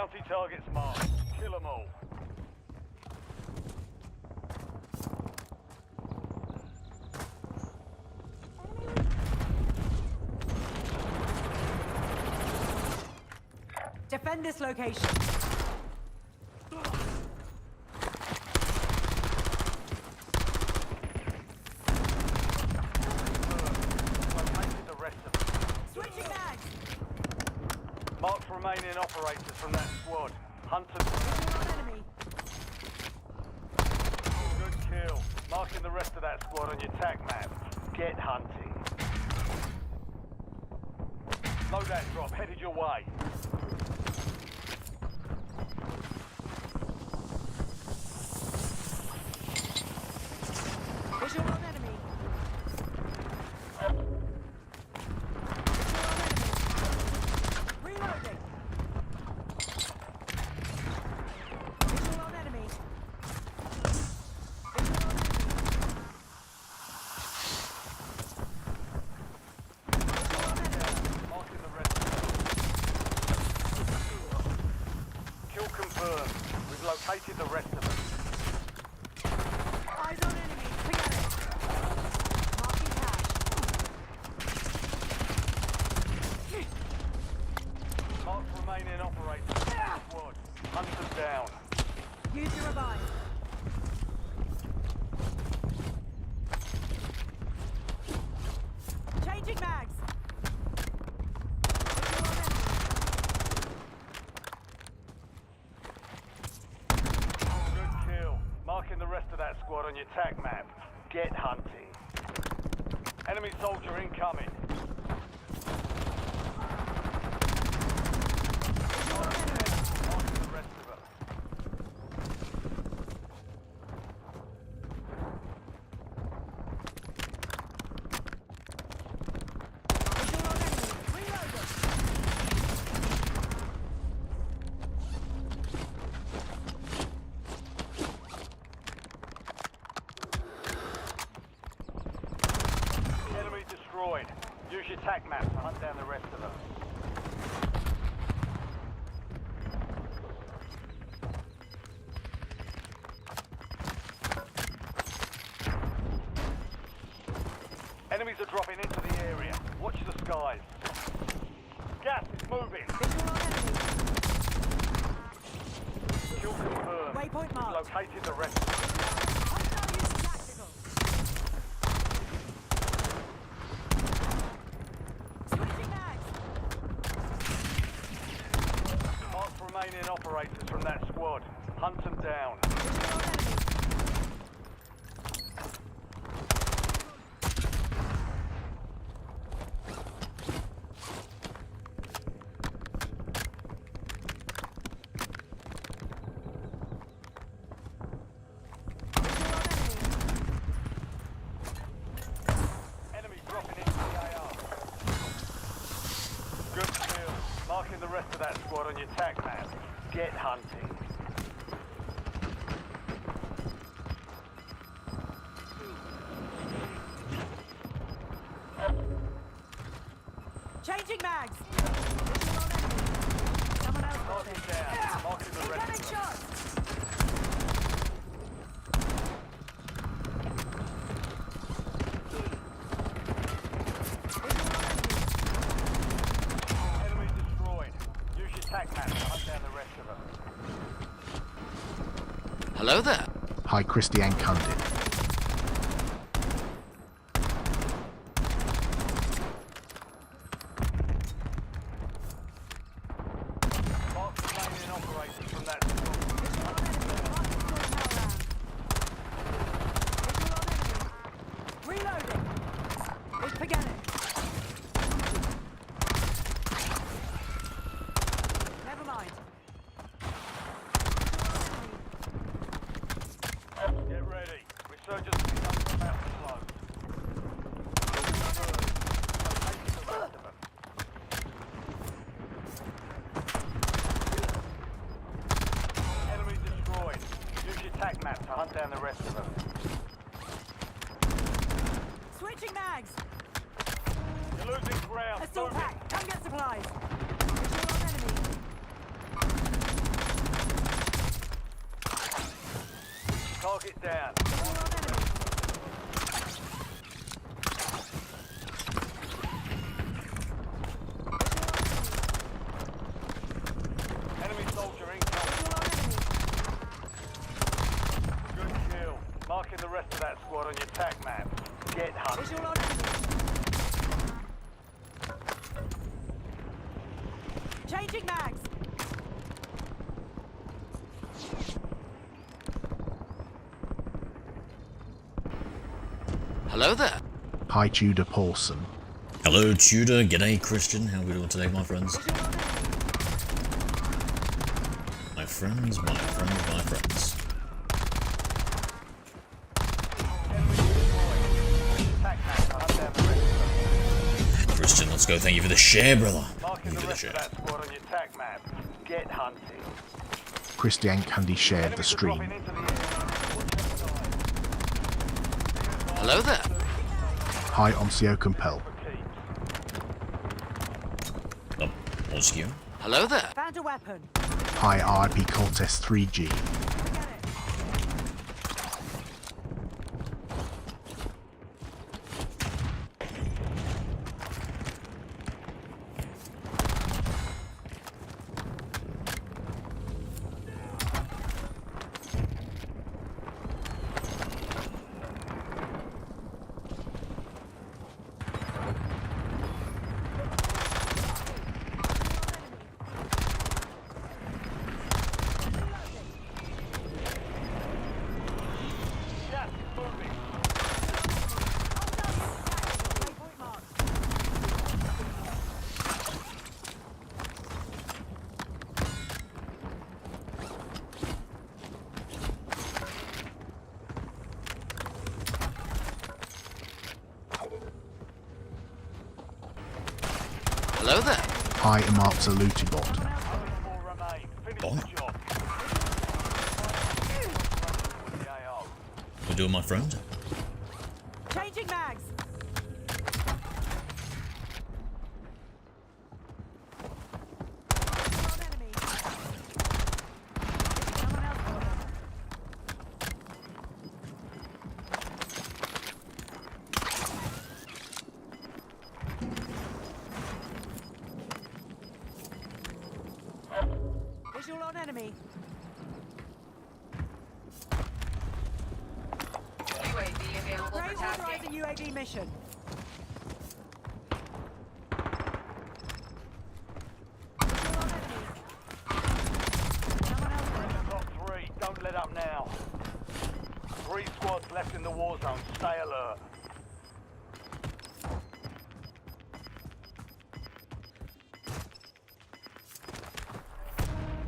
Bounty targets marked. Kill them all. Defend this location. Located the rest of them. Switching mags. Marked remaining operators from that squad. Hunters. Visual on enemy. Good kill. Marking the rest of that squad on your tac map. Get hunting. Loadout drop headed your way. Visual on enemy. Reloading. Visual on enemy. Visual on enemy. Visual on enemy. Marking the rest of them. Kill confirmed. We've located the rest of them. Eyes on enemy. Forget it. Marking cash. Marked remaining operators from that squad. Hunters down. Use your revive. Changing mags. Visual on enemy. Good kill. Marking the rest of that squad on your tac map. Get hunting. Enemy soldier incoming. Marking the rest of them. Visual on enemy. Reloading. Enemy destroyed. Use your tac map to hunt down the rest of them. Enemies are dropping into the area. Watch the skies. Gas is moving. Visual on enemy. Kill confirmed. Waypoint marked. Located the rest of them. Hostile using tactical. Switching mags. Marked remaining operators from that squad. Hunt them down. Visual on enemy. Visual on enemy. Enemy dropping into the AR. Good kill. Marking the rest of that squad on your tac map. Get hunting. Changing mags. Visual on enemy. Someone else got Marking it. down. Marking the rest Incoming of them. shots. Visual on enemy. Enemy destroyed. Use your tac map to hunt down the rest of them. Hello there. Hi, Christiane Cundit. Marked remaining operators from that squad. Visual on enemy. Marking full power round. Visual on enemy. Reloading. Forget it. Never mind. Get ready. Resurgence becomes about to close. Located the rest of them. Enemy destroyed. Use your tac map to hunt down the rest of them. Switching mags. You're losing ground. Assault Move it. pack. Come get supplies. Visual on enemy. Target down. Enemy soldier incoming. Good kill. Marking the rest of that squad on your attack map. Get hunted. Visual on enemy. Changing mags. Hello there. Hi, Tudor Paulson. Hello, Tudor. G'day, Christian. How are we doing today, my friends? My friends, my friends, my friends. Attack map. I'll hunt down the rest of them. Christian, let's go. Thank you for the share, brother. Marking Thank you the for the rest share. of that squad on your attack map. Get hunting. Christian Candy shared the Enemies are stream. dropping into the area. Hello there. Hi, Omsio Compel. Oh, Oscio. Hello there. Found a weapon. Hi, RIP Cortez 3G. Forget it. Gas is moving. Waypoint marked. Hello there. Hi, Amartza Lootybot. Only 4 remain. Finish Oh. the job. With the AO. We're doing, my friend. Changing mags. Visual on enemy. Someone else got them. Visual on enemy. UAV available for Raise tasking. authorizing UAV mission. Visual on enemy. Someone else got them. Top 3. Don't let up now. 3 squads left in the war zone. Stay alert.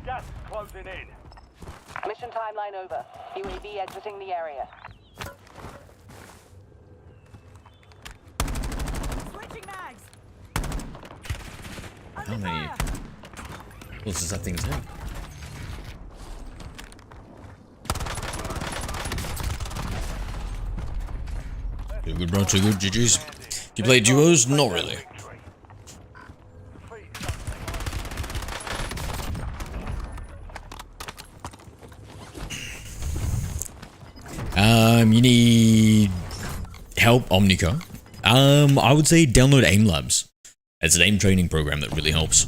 Gas is closing in. Mission timeline over. UAV exiting the area. Switching mags. How Under many? fire. What does that thing take? Too good, bro. Too good. GG's. Do you play duos? Not really. You need help, Omnico. I would say download Aim Labs. It's an aim training program that really helps.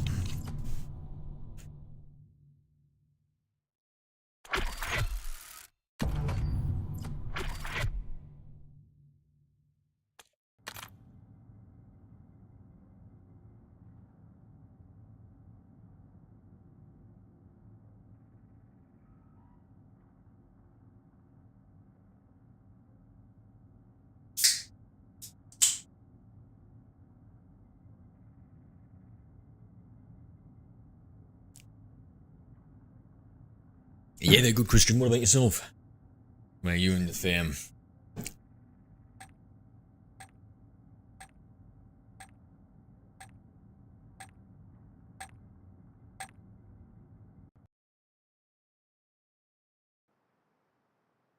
Yeah, they're good, Christian. What about yourself? Where are you and the fam?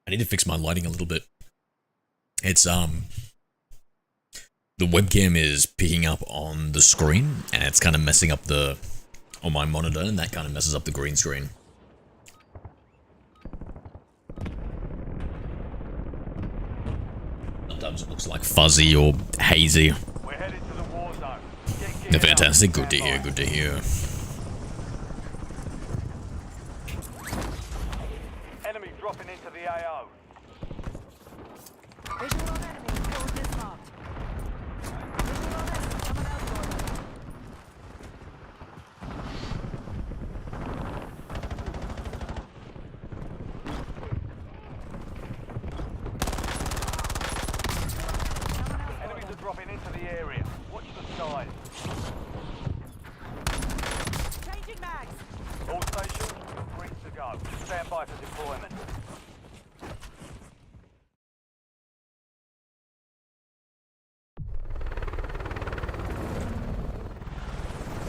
I need to fix my lighting a little bit. It's the webcam is picking up on the screen and it's kind of messing up on my monitor, and that kind of messes up the green screen. Sometimes it looks like fuzzy or hazy. We're headed to the war zone. Get geared up. Fantastic. Good to Stand hear. by. Good to hear. Enemy dropping into the AO. Visual on enemy. Coordinates marked. Visual on enemy. Someone else got it. Enemies are dropping into the area. Watch the skies. Changing mags. All stations, free to go. Stand by for deployment.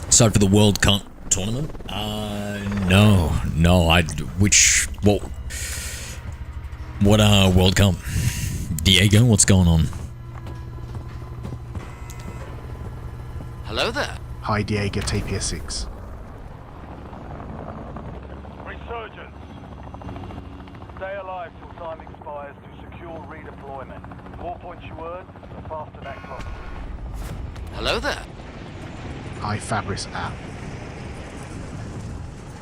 Excited for the World Cup tournament? No. What World Cup? Diego, what's going on? Hello there. Hi Diego TPS6. Resurgence. Stay alive till time expires to secure redeployment. The more points you earn, the faster that clock. Hello there. Hi Fabris app.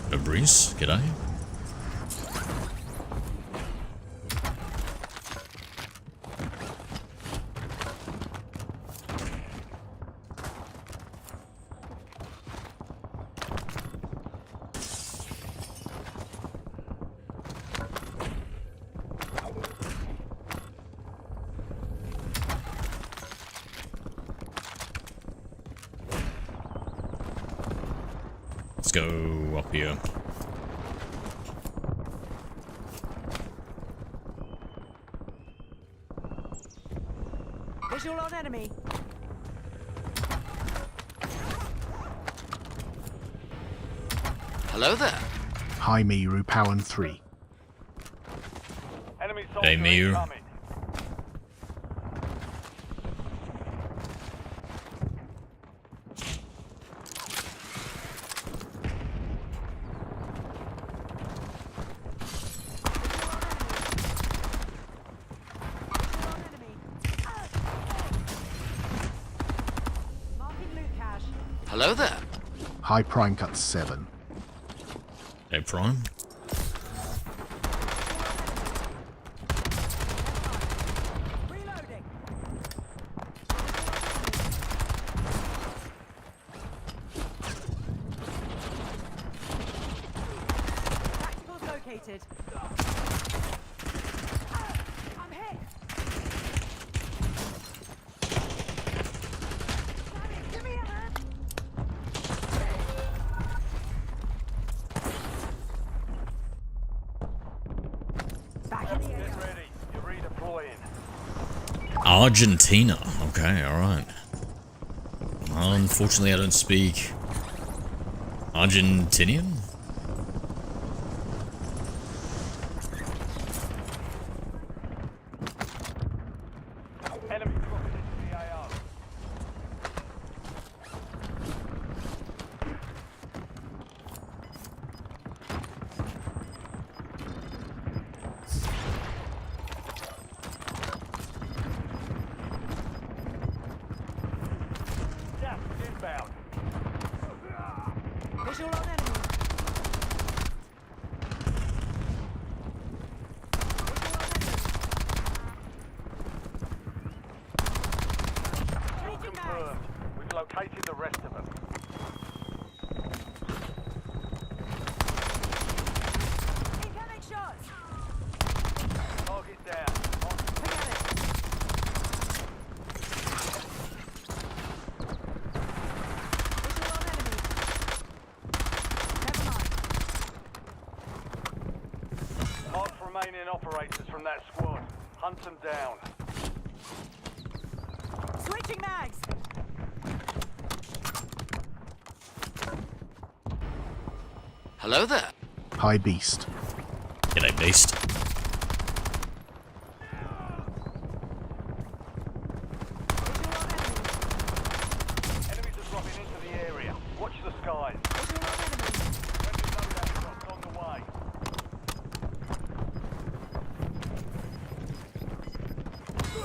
Fabrice, g'day. Let's go up here. Visual on enemy. Hello there. Hi Miru Powen 3. Enemy soldier Hey, Miu. incoming. Visual on enemy. Marking loot cache. Hello there. Hi Prime Cut 7. Hey, Prime. Reloading. Tacticals located. I'm hit. Give me a hand. Back in the Get air. ready. You're redeploying. Argentina. Okay, alright. Unfortunately, I don't speak Argentinian? Enemy dropping into the AO. Gas is inbound. Visual on enemy. Kill confirmed. We've located the rest of them. Incoming shots. Target down. Forget it. Visual on enemy. Never mind. Mark remaining operators from that squad. Hunt them down. Switching mags. Hello there. Hi Beast. G'day, Beast. Visual on enemy. Enemies are dropping into the area. Watch the skies. Visual on enemy. Friendly loadout drops on the way.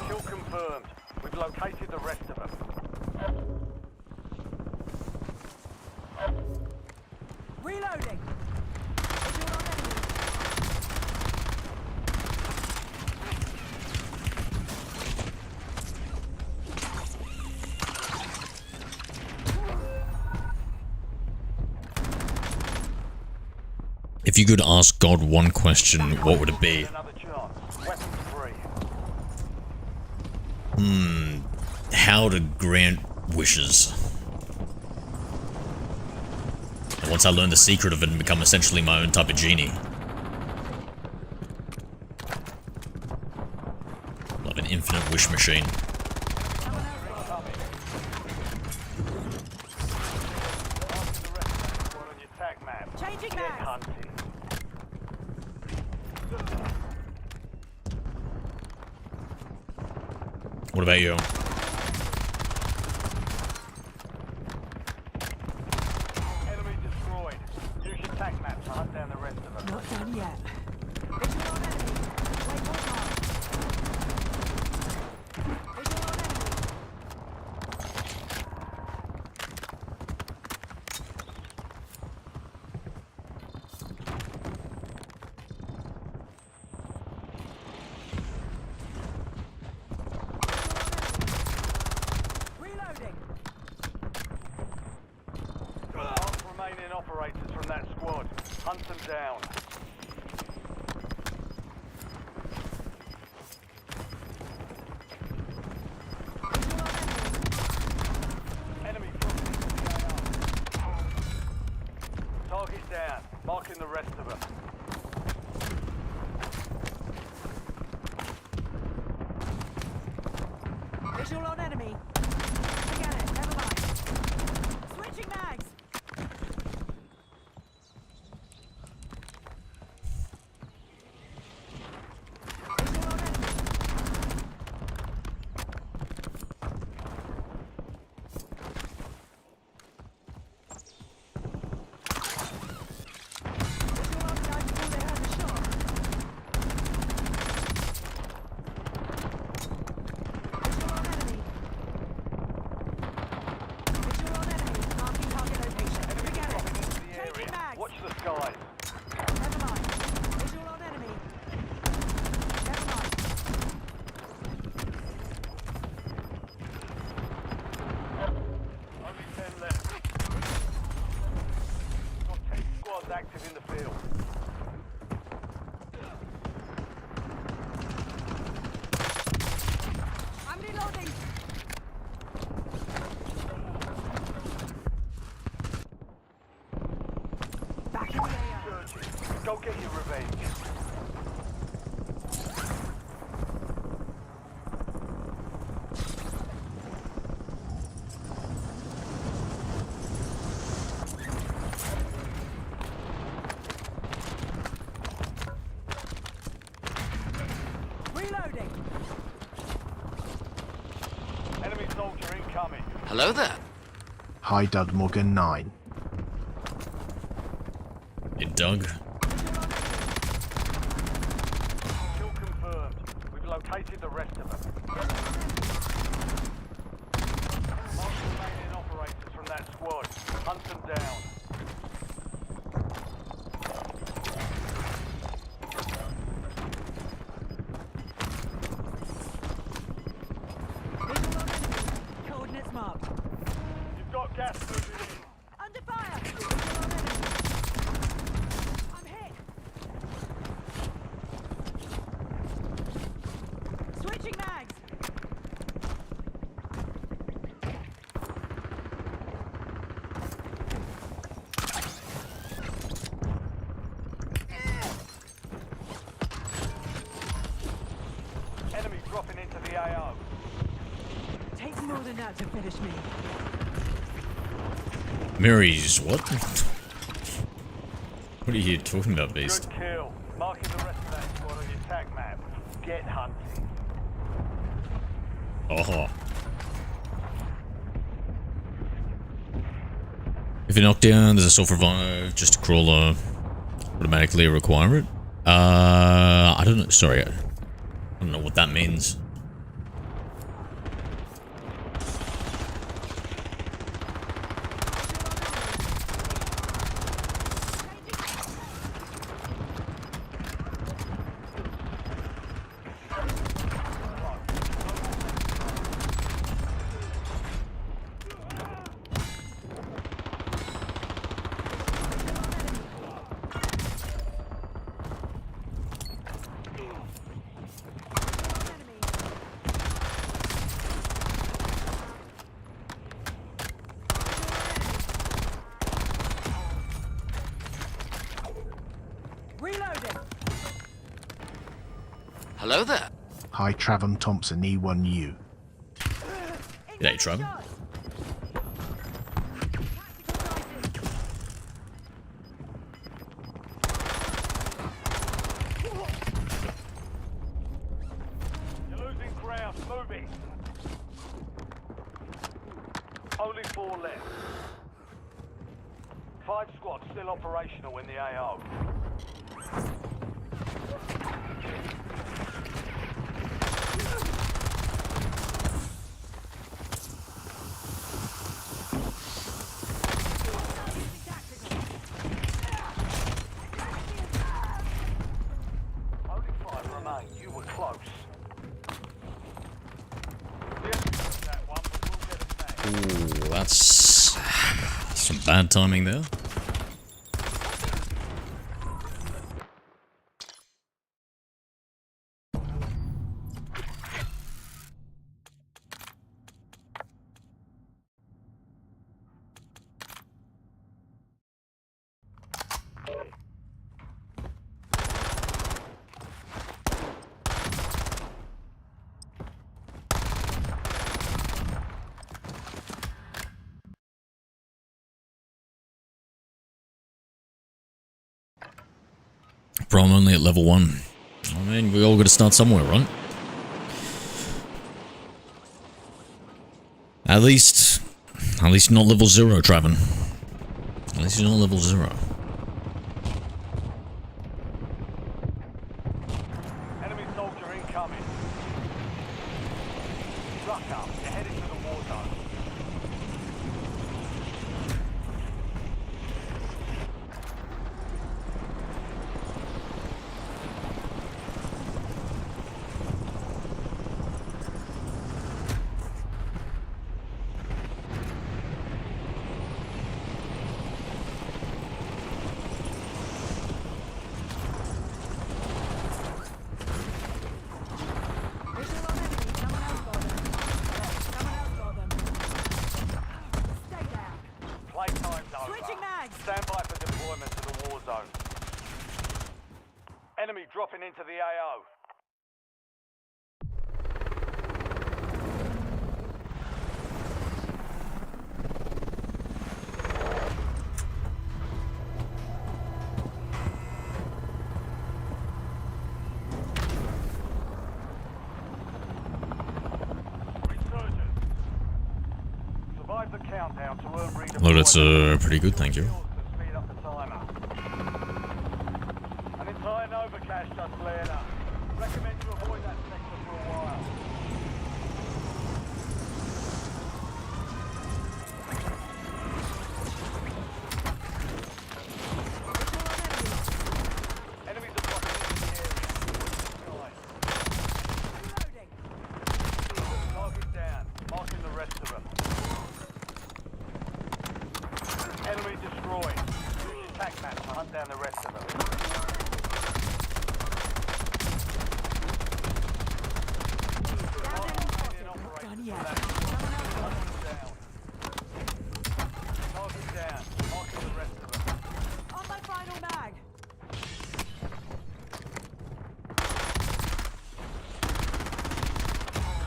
Kill confirmed. Reloading. Visual on enemy. If you could ask God one question, what would it be? Another chance. Weapons free. How to grant wishes. And once I learn the secret of it and become essentially my own type of genie. Love an infinite wish machine. Changing Get mags. hunting. What about you? Enemy destroyed. Use your tac map to hunt down the rest of them. Not done yet. Visual on enemy. Waypoint marked. Visual on enemy. Reloading. Last remaining operators from that squad. Hunt them down. Enemy dropping into the AR. Target down. Marking the rest of them. Visual on enemy. Forget it. Never mind. Switching mags. Visual on enemy. Visual on guys before they heard the shot. Visual on enemy. Visual on enemy. Marking target location. Forget it. Into the Changing area. mags. Watch the skies. Never mind. Visual on enemy. Never mind. Only 10 left. Got 10 squads active in the field. I'm reloading. Back in the AR. Searching. Go get your revenge. Reloading. Enemy soldier incoming. Hello there. Hi Dudmorgan 9. Hey, Doug. Kill confirmed. We've located the rest of them. Mark the remaining operators from that squad. Hunt them down. Visual on enemy. Coordinates marked. You've got gas moving in. Under fire. Visual on enemy. I'm hit. Switching mags. Enemy dropping into the AO. Takes more than that to finish me. Mary's what? What are you talking about, Beast? Good kill. Marking the rest of that squad on your tac map. Get hunting. Oh. If you're knocked down, there's a self-revive, just a crawler. Automatically require it. I don't know. Sorry, I don't know what that means. Hello there. Hi, Travam Thompson, E1U. G'day, Trevor. You're losing ground. Moving. Only 4 left. 5 squads still operational in the AO. Only 5 remain. You were close. The enemy took that one, but we'll get it back. Ooh, that's some bad timing there. Problem only at level 1. I mean, we all got to start somewhere, right? At least not level 0, Traven. At least you're not level 0. Enemy soldier incoming. Ruck up. You're headed to the war zone. Visual on enemy. Someone else got them. Someone else got them. Stay down. Playtime's over. Switching mags. Stand by for deployment to the war zone. Enemy dropping into the AO. Resurgence. Survive the countdown to earn redeployment. Well, that's pretty good, thank you. To speed up the timer. An entire Nova cache just cleared up. Recommend you avoid that sector for a while. Enemies are blocking into the area. Reloading. Target down. Marking the rest of them. Enemy destroyed. Use your tac map to hunt down the rest of them. Down enemy spotted. Done yet. Someone else got them. Target down. Marking the rest of them. On my final mag.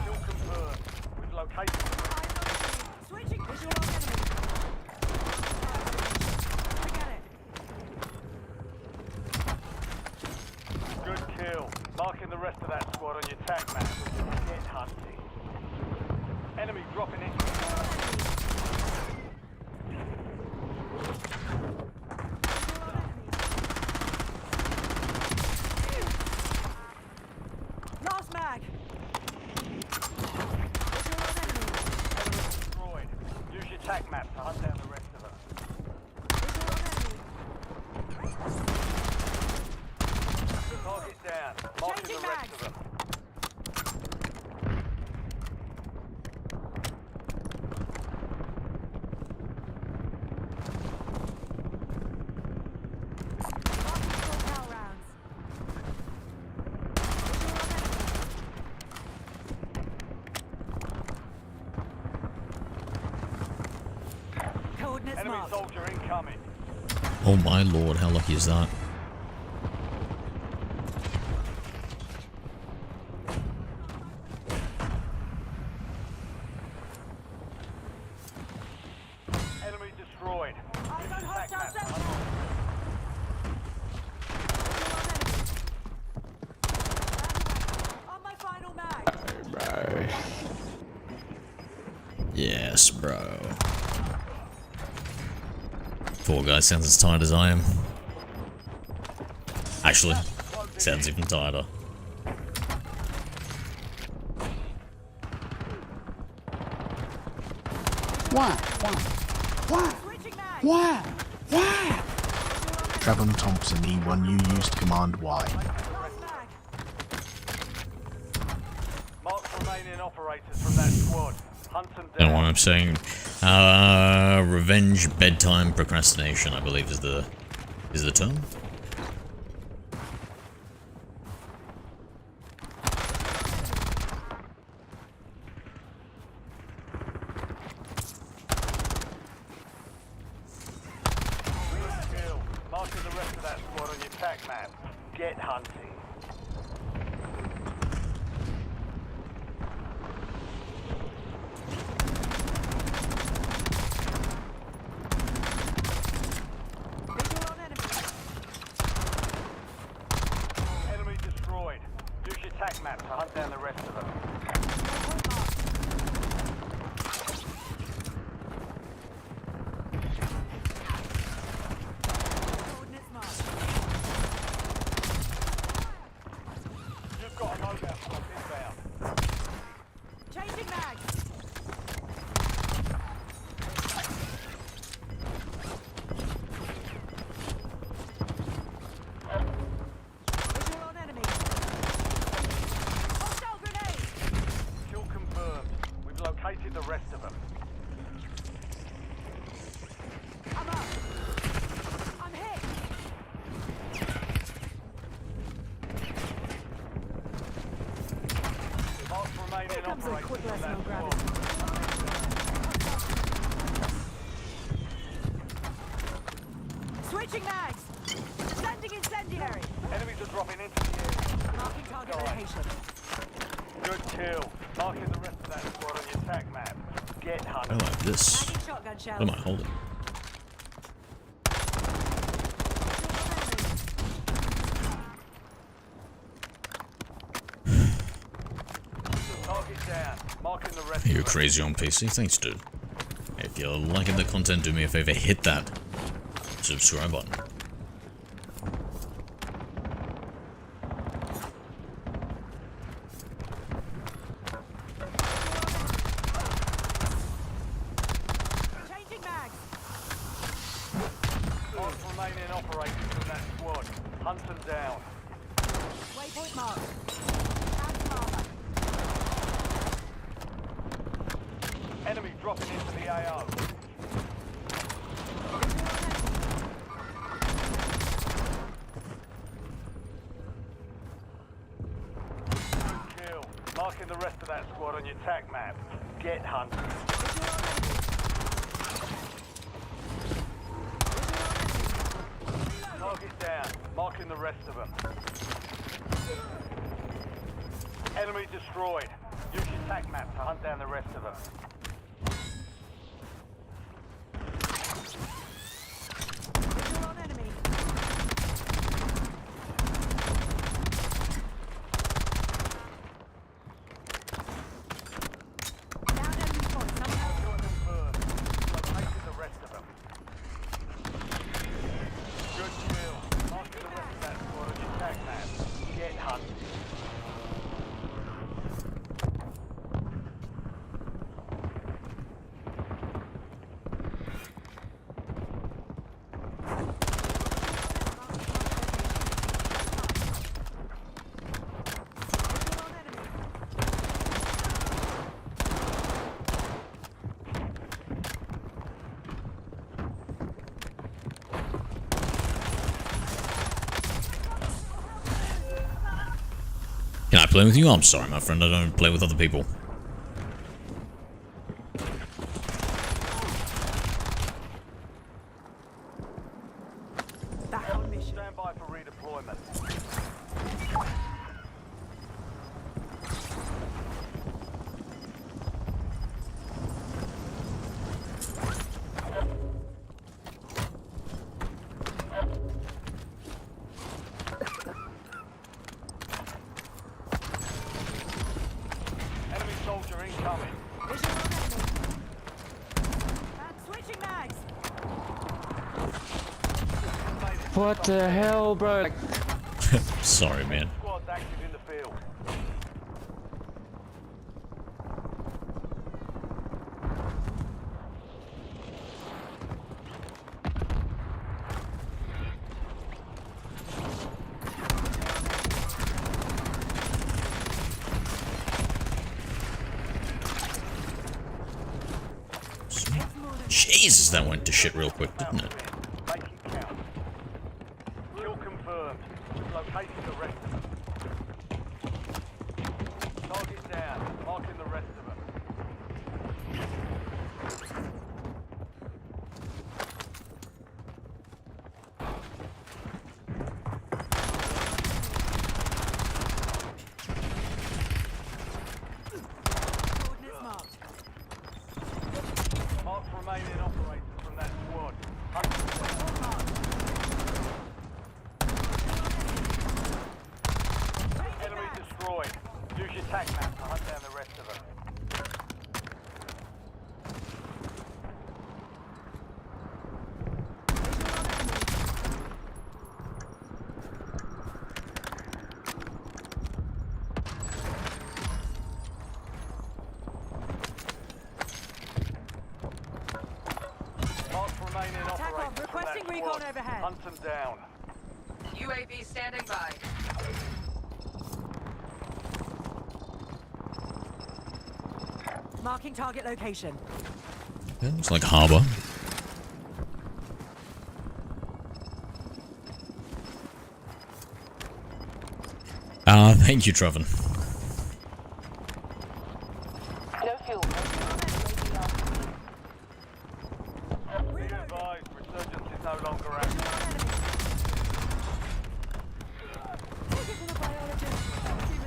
Kill confirmed. We've located them. Switching. Visual on enemy. Forget it. Good kill. Marking the rest of that squad on your tac map. Get hunting. Enemy dropping into the Last mag. Visual on enemy. enemy destroyed. Use your tac map to hunt down the rest of them. Visual on enemy. Target down. Marking the Changing rest mags. of them. Marking full power rounds. Visual on enemy. Coordinates Enemy marked. soldier incoming. Oh my lord, how lucky is that? Yes, bro. Poor guy sounds as tired as I am. Actually, sounds even tireder. Switching mag. Trevum Thompson E1U used command Y. Lost mag. Mark remaining operators from that squad. Hunt them Don't know what down. I'm saying. Revenge bedtime procrastination, I believe is the term. Kill. Marking the rest of that squad on your tac map. Get hunting. Visual on enemy. Enemy destroyed. Use your tac map to hunt down the rest of them. Point mark. Coordinates marked. You've got a loadout squad inbound. Changing mags. Visual on enemy. Hostile grenade. Kill confirmed. We've located the rest of them. I'm up. I'm hit. Mark remaining Here comes a operators quick from lesson that on squad. gravity. Switching mags. Sending incendiary. Enemies are dropping into the area. Marking target location. Good kill. Marking the rest of that squad on your tac map. Get I hunting. like this. Tagging shotgun shells. What am I holding? Target down. Marking the rest You're of them. crazy on PC. Thanks, dude. If you're liking the content, do me a favor, hit that subscribe button. Changing mags. Mark remaining operators from that squad. Hunt them down. Waypoint marked. Found armor. Enemy dropping into the AO. Good kill. Marking the rest of that squad on your tac map. Get hunting. Target down. Marking the rest of them. Enemy destroyed. Use your tac map to hunt down the rest of them. Visual on enemy. Down enemy point. Someone else Kill got them. confirmed. Located the rest of them. Good kill. Marking the rest of that squad on your tac map. Get hunting. Visual on enemy. Can I play with you? I'm sorry, my friend. I don't play with other people. Back on mission. Stand by for redeployment. Enemy soldier incoming. Visual on enemy. What the hell, bro? Sorry, man. Squad's active in the field. Jesus, that went to shit real quick, didn't it? Make it count. Kill confirmed. Locating the rest of them. Target down. Marking the rest of them. Coordinates marked. Mark remaining operators from that squad. Enemy destroyed. Use your tac map to hunt down the rest of them. Mark remaining Attack on. operators from that Requesting recon squad. overhead. Hunt them down. UAV standing by. Marking target location. Yeah, it's like harbor. Thank you, Trevin. No fuel. Be advised, resurgence is no longer active.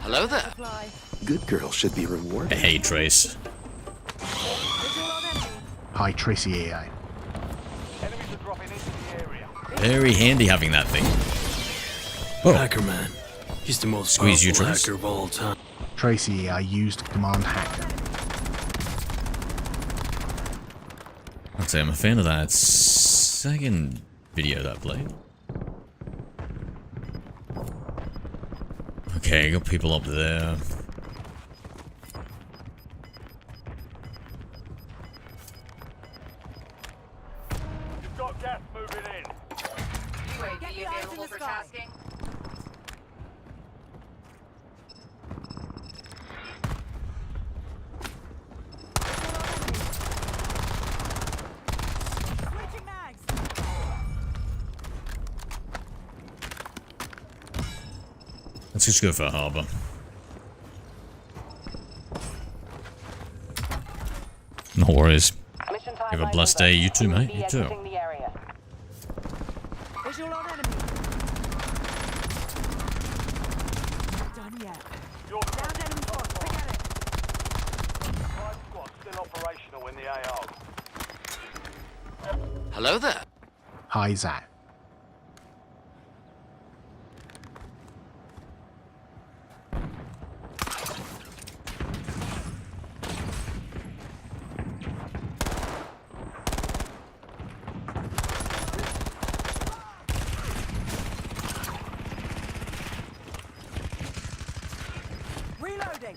Hello there. Supply. Good girl should be rewarded. Hey, Trace. Visual on enemy. Hi, Tracy AI. Enemies are dropping into the area. Very handy having that thing. Oh, Hacker man. He's the most Squeeze you, powerful Trace. hacker of all time. Tracy AI used command hacker. I'd say I'm a fan of that second video that played. Okay, got people up there. You've got gas moving in. UAV Get the eyes in available the for sky. tasking. Switching mags. Let's just go for a harbor. No worries. Mission Have a timeline blessed over. day, you too, mate. UAV You too. exiting the area. Visual on enemy. Not done yet. Your Downed enemy squad. Forget it. Prime squad still operational in the AO. Hello there. Hi, Zach. Reloading.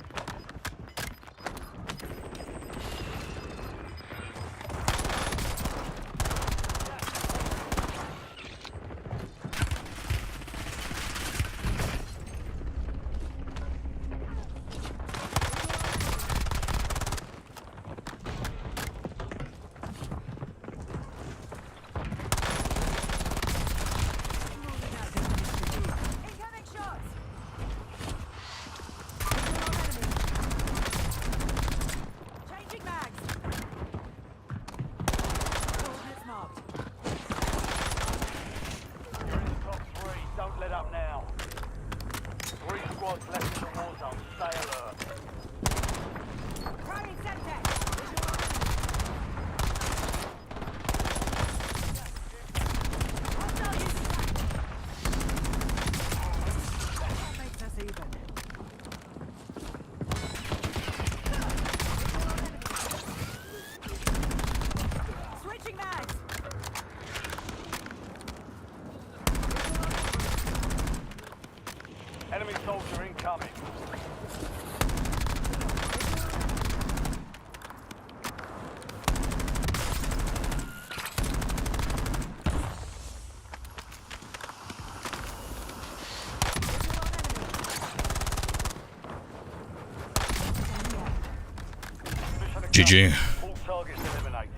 GG. All targets eliminated.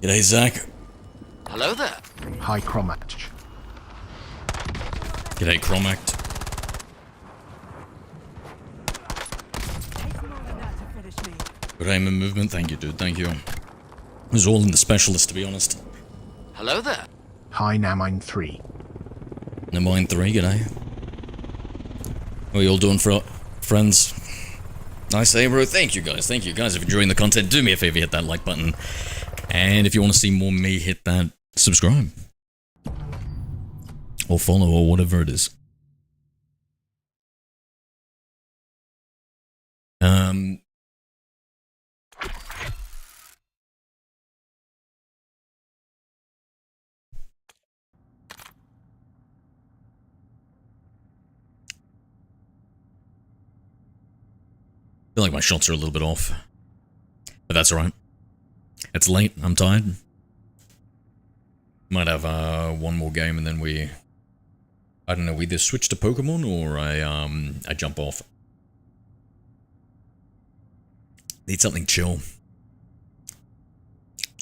G'day, Zach. Hello there. High Chromatch. G'day, Chromact. Takes more than that to finish me. Good aim and movement. Thank you, dude. Thank you. It was all in the specialist, to be honest. Hello there. High Namine 3. No mind 3, g'day. What are you all doing, friends? Nice day, bro. Thank you, guys. Thank you, guys. If you're enjoying the content, do me a favor, hit that like button. And if you want to see more me, hit that subscribe. Or follow, or whatever it is. I feel like my shots are a little bit off. But that's alright. It's late, I'm tired. Might have one more game and then we... I don't know, we either switch to Pokemon or I jump off. Need something chill.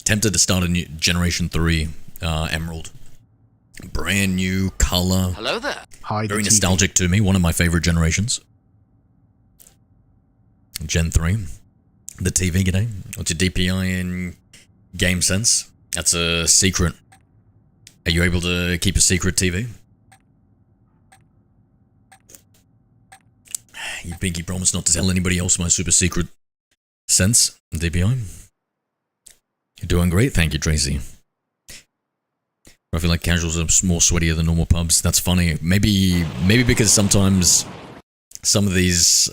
Tempted to start a new Generation 3 Emerald. Brand new color. Hello there. High Very the TV. nostalgic to me, one of my favorite generations. Gen 3. The TV, g'day. What's your DPI in Game Sense? That's a secret. Are you able to keep a secret, TV? You pinky promise not to tell anybody else my super secret sense, DPI. You're doing great, thank you, Tracy. I feel like casuals are more sweatier than normal pubs. That's funny. Maybe because sometimes some of these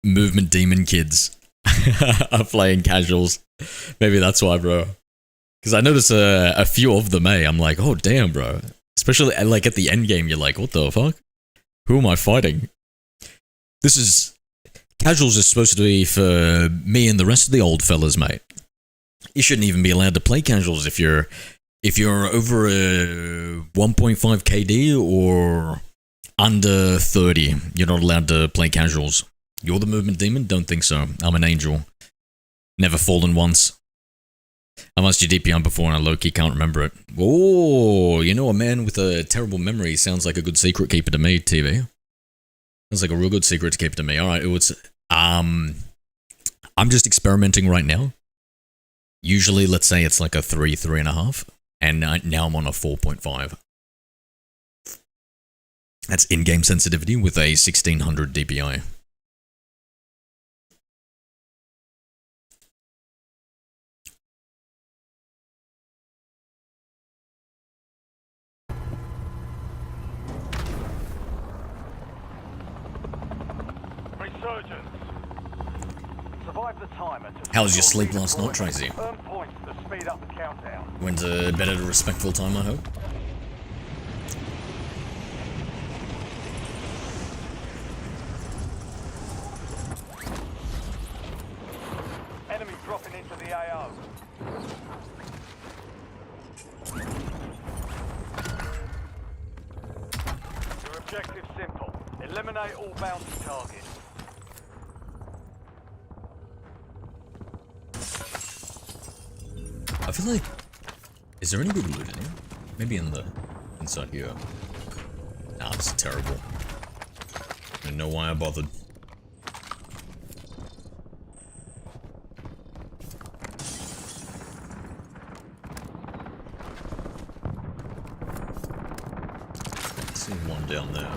movement demon kids are playing casuals. Maybe that's why, bro. Because I notice a few of them, I'm like, oh damn, bro. Especially like at the end game, you're like, what the fuck? Who am I fighting? This is... Casuals is supposed to be for me and the rest of the old fellas, mate. You shouldn't even be allowed to play casuals if you're over a 1.5 KD or under 30. You're not allowed to play casuals. You're the movement demon? Don't think so. I'm an angel. Never fallen once. I asked you DPI before and I low-key can't remember it. Oh, you know, a man with a terrible memory sounds like a good secret keeper to me, TV. Sounds like a real good secret to keep to me. Alright, it was... I'm just experimenting right now. Usually, let's say it's like a 3, 3.5. And now I'm on a 4.5. That's in-game sensitivity with a 1600 DPI. Resurgence. Survive the timer to How was your sleep last night, Tracy? earn points to speed up the countdown. Went to bed at a respectful time, I hope. Enemy dropping into the AO. Your objective's simple. Eliminate all bounty targets. I feel like... Is there any good loot in here? Maybe in the... inside here. Nah, this is terrible. I don't know why I bothered. I see one down there.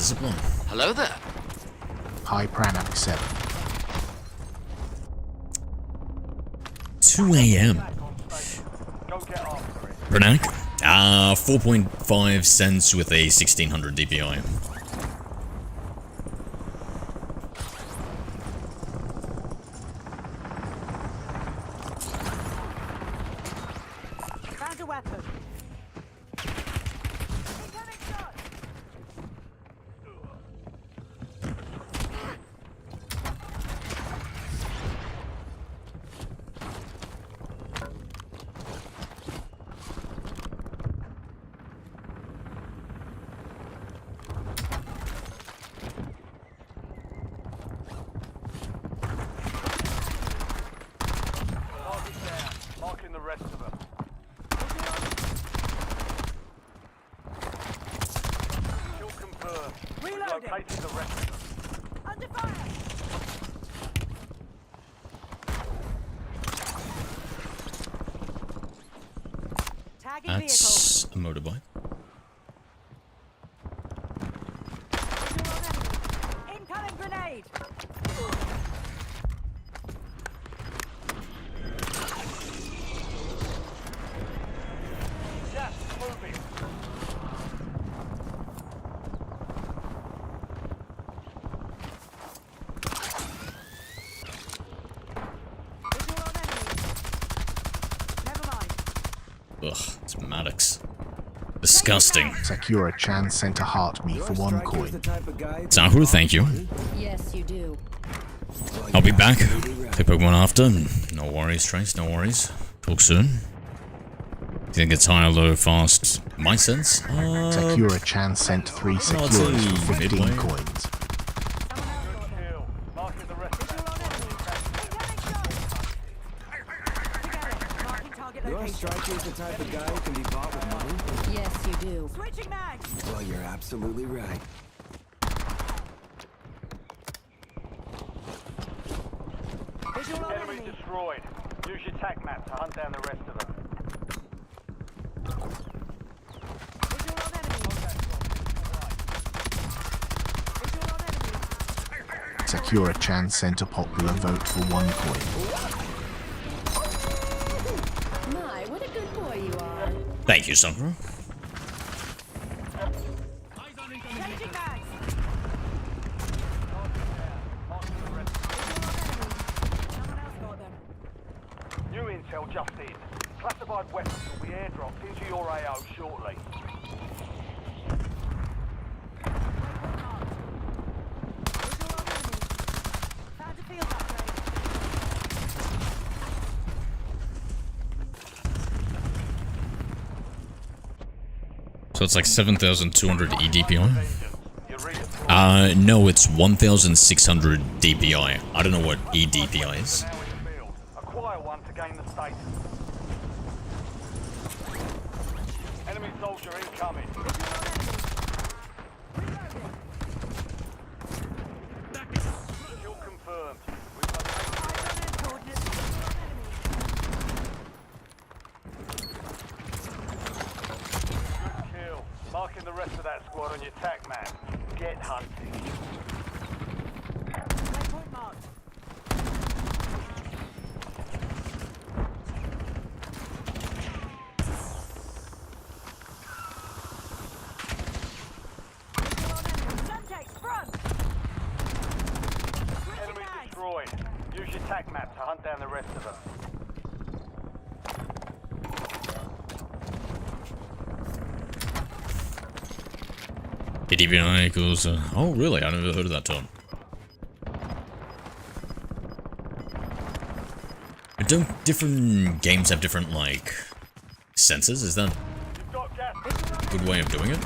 Zipline. Hello there. High Pranac 7. 2 AM. Go get after it. Bernac? 4.5 cents with a 1600 DPI. Found a weapon. Taking the rest of them. Under fire! Tagging vehicle. That's a motorbike. Incoming grenade! Gas is moving. Visual on enemy. Never mind. Ugh, it's Maddox. Disgusting. Sakura Chan sent a heart me for 1 coin. Sahu, thank you. Yes, you do. I'll be back. Pick Pokemon after. No worries, Trace, no worries. Talk soon. Do you think it's high or low fast? My sense? Sakura Chan sent 3 Sakuras for 15 midway. coins. Kill. Marking the rest of Visual them. on enemy. Incoming shot! Together. Marking target Your location. striker is the type of guy who can be bought with money. Yes, you do. Switching mags! Well, you're absolutely right. Visual on Enemy enemy. destroyed. Use your tac map to hunt down the rest of them. Visual on enemy. Visual on enemy. Sakura Chan sent a popular vote for 1 coin. My, what a good boy you are. Thank you, Sakura. Changing mags! Marking the rest. Visual on enemy. Someone else got them. New intel just in. Classified weapons will be airdropped into your AO shortly. Visual on enemy. Found a field upgrade. So it's like 7,200 EDPI? You redeploy No, it's 1,600 DPI. I don't know what EDPI is. now in the field. Acquire one to gain the status. Enemy soldier incoming. Kill confirmed. We've located Coordinates. Visual on enemy. kill. Marking the rest of that squad on your tac map. Get hunting. Waypoint marked. Visual on enemy. Suntex, front! Switching Enemy mags. destroyed. Use your tac map to hunt down the rest of them. EDPI equals... oh, really? I never heard of that term. Don't different games have different, like, sensors? Is that You've got gas. a good way of doing it?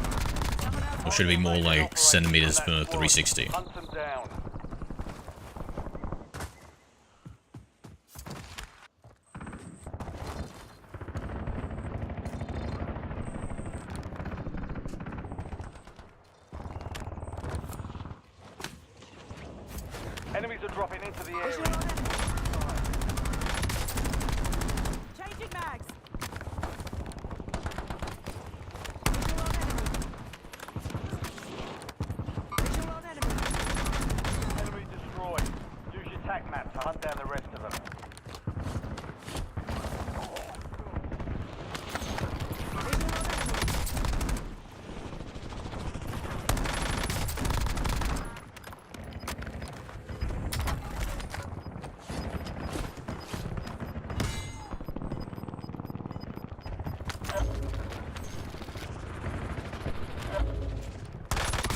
Or should it be more like centimeters per 360? Hunt them down. Enemies are dropping into the Visual area. on enemy. Changing mags. Visual on enemy. Visual on enemy. Enemy destroyed. Use your tac map to hunt down the rest of them.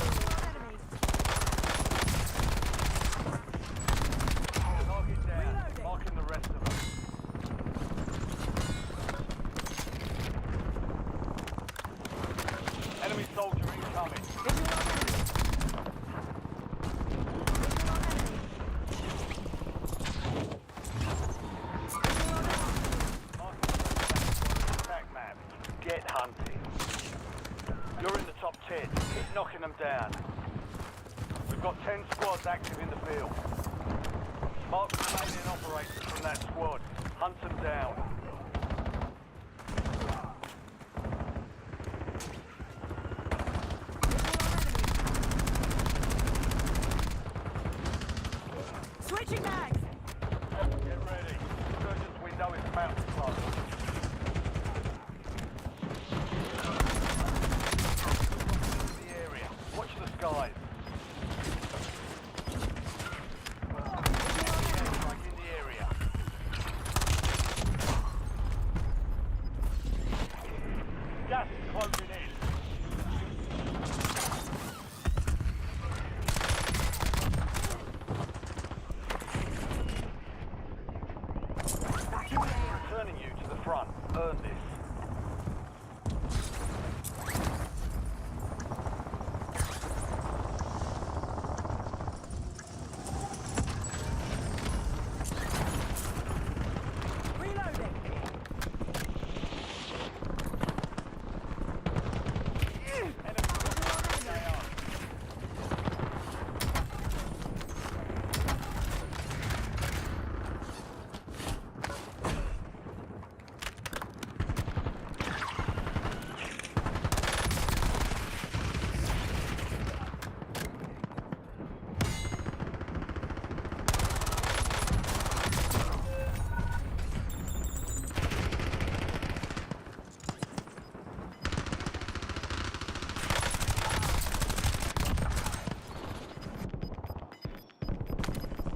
Visual on enemy. Target down. Marking the rest of them. Enemy soldier incoming. Visual on enemy. Visual on enemy. Visual on enemy. Marking the rest of that tac map. Get hunting. You're in the top 10. Keep knocking them down. You've got 10 squads active in the field. Mark the remaining operators from that squad. Hunt them down. Switching bags. Get ready. Insurgents window is about to close. The area. Watch the skies. Like in the area. Gas is closing in. Returning you to the front. Earn this. Reloading.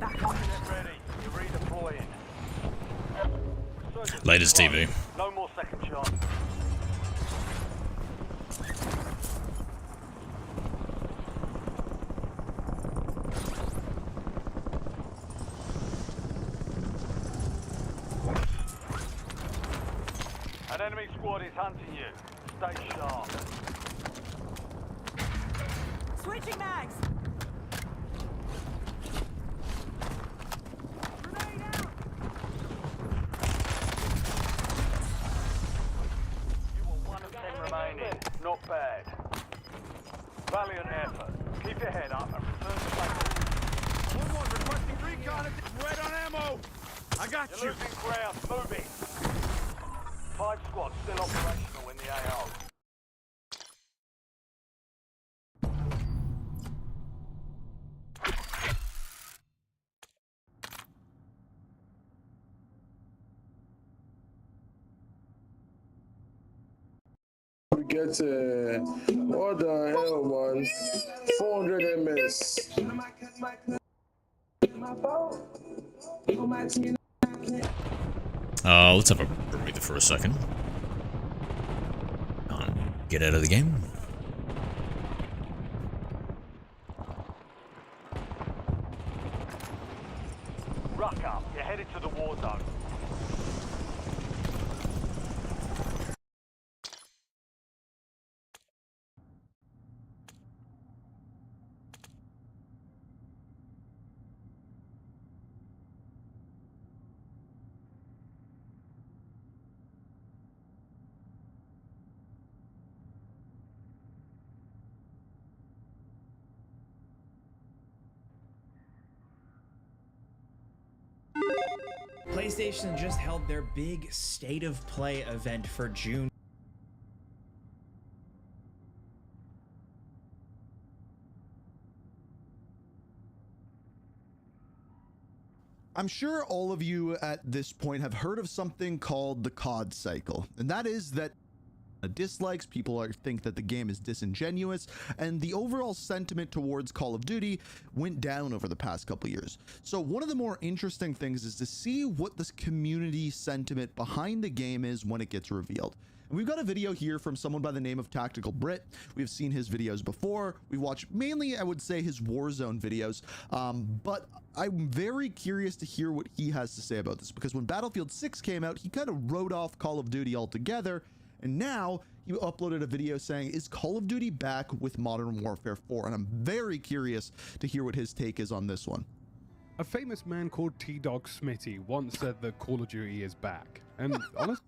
Get ready. You're redeploying. Resurgence Latest is TV. no more second chance. An enemy squad is hunting you. Stay sharp. Switching bags. Grenade out. You were 1 of 10 remaining. Not bad. Valiant effort. Keep your head up and return to base. One requesting recon. Red on ammo. I got You're losing ground. Moving. 5 squads still operational in the AO. Get what the hell, man? 400 MS. Let's have a breather for a second. Get out of the game. Ruck up. You're headed to the war zone. PlayStation just held their big State of Play event for June. I'm sure all of you at this point have heard of something called the COD cycle, and that is that dislikes, people think that the game is disingenuous, and the overall sentiment towards Call of Duty went down over the past couple years. So one of the more interesting things is to see what this community sentiment behind the game is when it gets revealed. And we've got a video here from someone by the name of Tactical Brit. We've seen his videos before. We watched mainly, I would say, his Warzone videos, but I'm very curious to hear what he has to say about this, because when Battlefield 6 came out, he kind of wrote off Call of Duty altogether. And now you uploaded a video saying, is Call of Duty back with Modern Warfare 4? And I'm very curious to hear what his take is on this one. A famous man called T-Dog Smitty once said that Call of Duty is back. And honestly,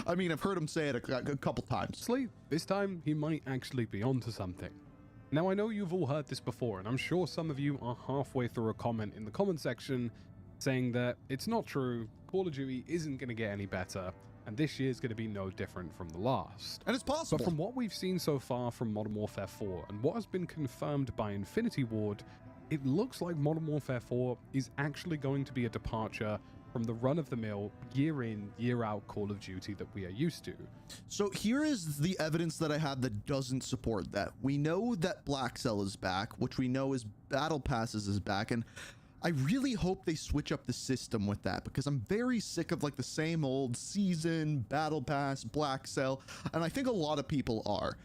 I mean, I've heard him say it a couple times. this time he might actually be onto something. Now I know you've all heard this before, and I'm sure some of you are halfway through a comment in the comment section saying that it's not true, Call of Duty isn't going to get any better, and this year's going to be no different from the last. And it's possible. But from what we've seen so far from Modern Warfare 4 and what has been confirmed by Infinity Ward, it looks like Modern Warfare 4 is actually going to be a departure from the run-of-the-mill, year-in, year-out Call of Duty that we are used to. So here is the evidence that I have that doesn't support that. We know that Black Cell is back, which we know is Battle Passes is back, and I really hope they switch up the system with that, because I'm very sick of like the same old season, Battle Pass, Black Cell, and I think a lot of people are.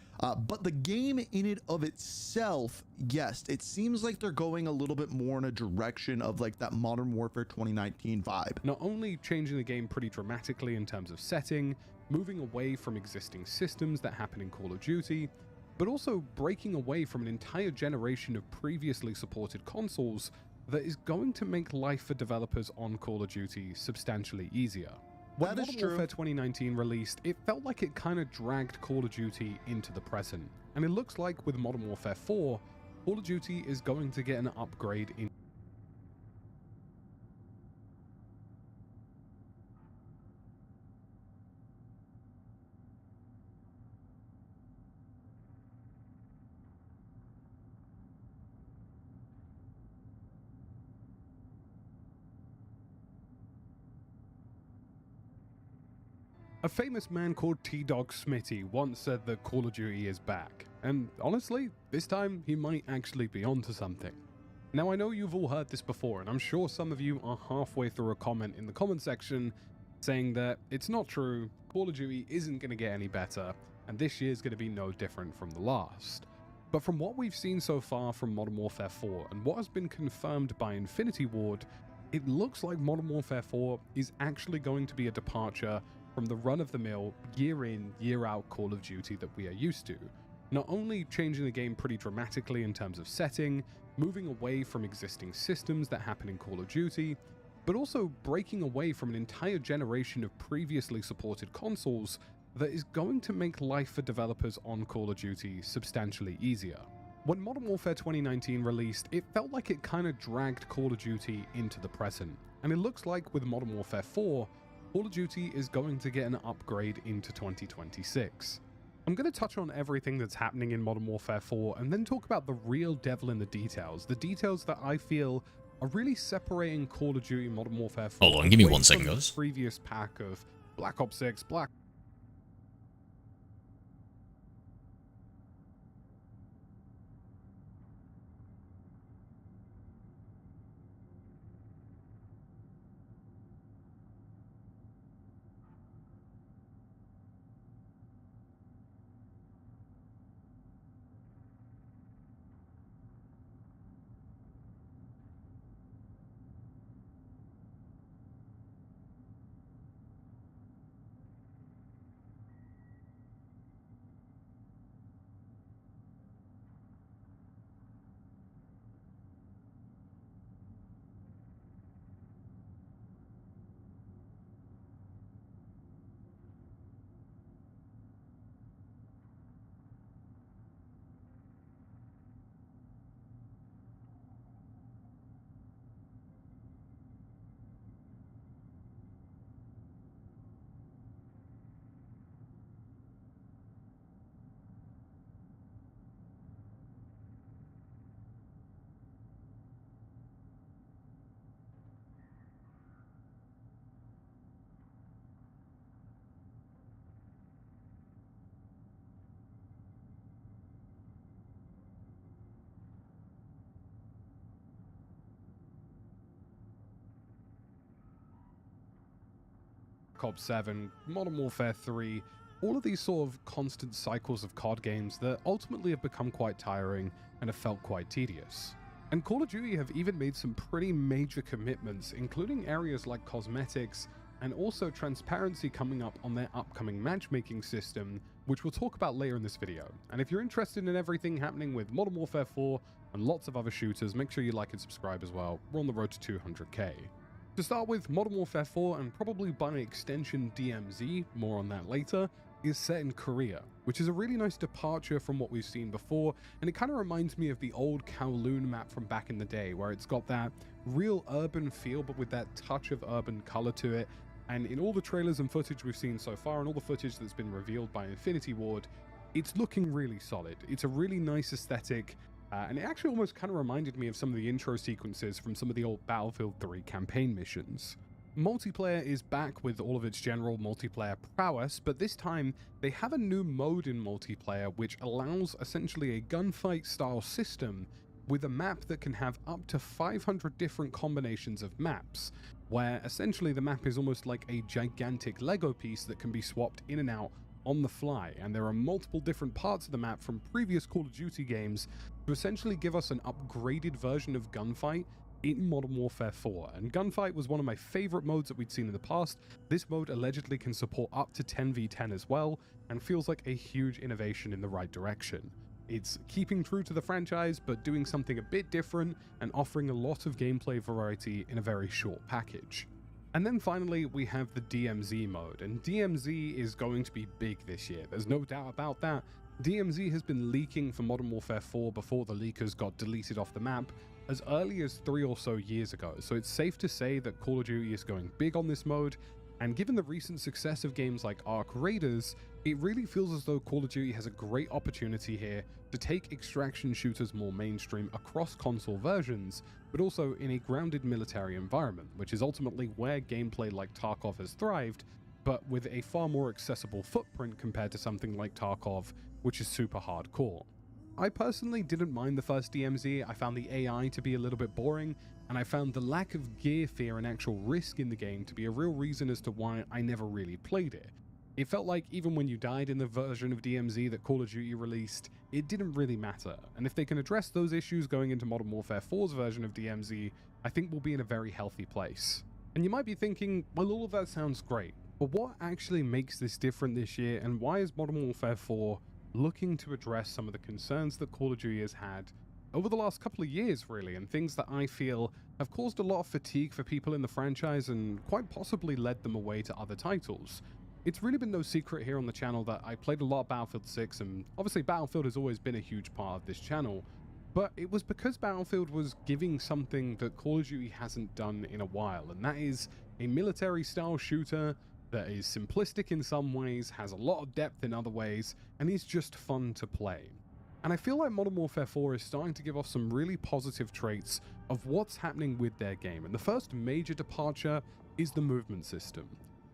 But the game in it of itself, yes, it seems like they're going a little bit more in a direction of like that Modern Warfare 2019 vibe. Not only changing the game pretty dramatically in terms of setting, moving away from existing systems that happen in Call of Duty, but also breaking away from an entire generation of previously supported consoles that is going to make life for developers on Call of Duty substantially easier. When Modern Warfare 2019 released, it felt like it kind of dragged Call of Duty into the present, and it looks like with Modern Warfare 4, Call of Duty is going to get an upgrade in A famous man called T-Dog Smitty once said that Call of Duty is back, and honestly, this time he might actually be onto something. Now I know you've all heard this before, and I'm sure some of you are halfway through a comment in the comment section saying that it's not true, Call of Duty isn't going to get any better, and this year's going to be no different from the last. But from what we've seen so far from Modern Warfare 4 and what has been confirmed by Infinity Ward, it looks like Modern Warfare 4 is actually going to be a departure from the run-of-the-mill, year-in, year-out Call of Duty that we are used to. Not only changing the game pretty dramatically in terms of setting, moving away from existing systems that happen in Call of Duty, but also breaking away from an entire generation of previously supported consoles that is going to make life for developers on Call of Duty substantially easier. When Modern Warfare 2019 released, it felt like it kind of dragged Call of Duty into the present, and it looks like with Modern Warfare 4, Call of Duty is going to get an upgrade into 2026. I'm going to touch on everything that's happening in Modern Warfare 4 and then talk about the real devil in the details that I feel are really separating Call of Duty Modern Warfare 4 Hold on, give me away 1 second, from the guys. previous pack of Black Ops 6, Black Ops 7, Modern Warfare 3, all of these sort of constant cycles of COD games that ultimately have become quite tiring and have felt quite tedious. And Call of Duty have even made some pretty major commitments, including areas like cosmetics and also transparency coming up on their upcoming matchmaking system, which we'll talk about later in this video. And if you're interested in everything happening with Modern Warfare 4 and lots of other shooters, make sure you like and subscribe as well. We're on the road to 200k. To start with, Modern Warfare 4 and probably by extension DMZ, more on that later, is set in Korea, which is a really nice departure from what we've seen before, and it kind of reminds me of the old Kowloon map from back in the day, where it's got that real urban feel, but with that touch of urban color to it. And in all the trailers and footage we've seen so far, and all the footage that's been revealed by Infinity Ward, it's looking really solid. It's a really nice aesthetic, and it actually almost kind of reminded me of some of the intro sequences from some of the old Battlefield 3 campaign missions. Multiplayer is back with all of its general multiplayer prowess, but this time they have a new mode in multiplayer which allows essentially a gunfight style system with a map that can have up to 500 different combinations of maps, where essentially the map is almost like a gigantic Lego piece that can be swapped in and out on the fly, and there are multiple different parts of the map from previous Call of Duty games to essentially give us an upgraded version of Gunfight in Modern Warfare 4. And Gunfight was one of my favorite modes that we'd seen in the past. This mode allegedly can support up to 10v10 as well, and feels like a huge innovation in the right direction. It's keeping true to the franchise, but doing something a bit different and offering a lot of gameplay variety in a very short package. And then finally, we have the DMZ mode, and DMZ is going to be big this year, there's no doubt about that. DMZ has been leaking for Modern Warfare 4 before the leakers got deleted off the map as early as 3 or so years ago, so it's safe to say that Call of Duty is going big on this mode, and given the recent success of games like Ark Raiders, it really feels as though Call of Duty has a great opportunity here to take extraction shooters more mainstream across console versions, but also in a grounded military environment, which is ultimately where gameplay like Tarkov has thrived, but with a far more accessible footprint compared to something like Tarkov, which is super hardcore. I personally didn't mind the first DMZ, I found the AI to be a little bit boring, and I found the lack of gear fear and actual risk in the game to be a real reason as to why I never really played it. It felt like even when you died in the version of DMZ that Call of Duty released, it didn't really matter, and if they can address those issues going into Modern Warfare 4's version of DMZ, I think we'll be in a very healthy place. And you might be thinking, well, all of that sounds great, but what actually makes this different this year, and why is Modern Warfare 4 looking to address some of the concerns that Call of Duty has had over the last couple of years, really, and things that I feel have caused a lot of fatigue for people in the franchise and quite possibly led them away to other titles. It's really been no secret here on the channel that I played a lot of Battlefield 6, and obviously Battlefield has always been a huge part of this channel, but it was because Battlefield was giving something that Call of Duty hasn't done in a while, and that is a military-style shooter that is simplistic in some ways, has a lot of depth in other ways, and is just fun to play. And I feel like Modern Warfare 4 is starting to give off some really positive traits of what's happening with their game, and the first major departure is the movement system.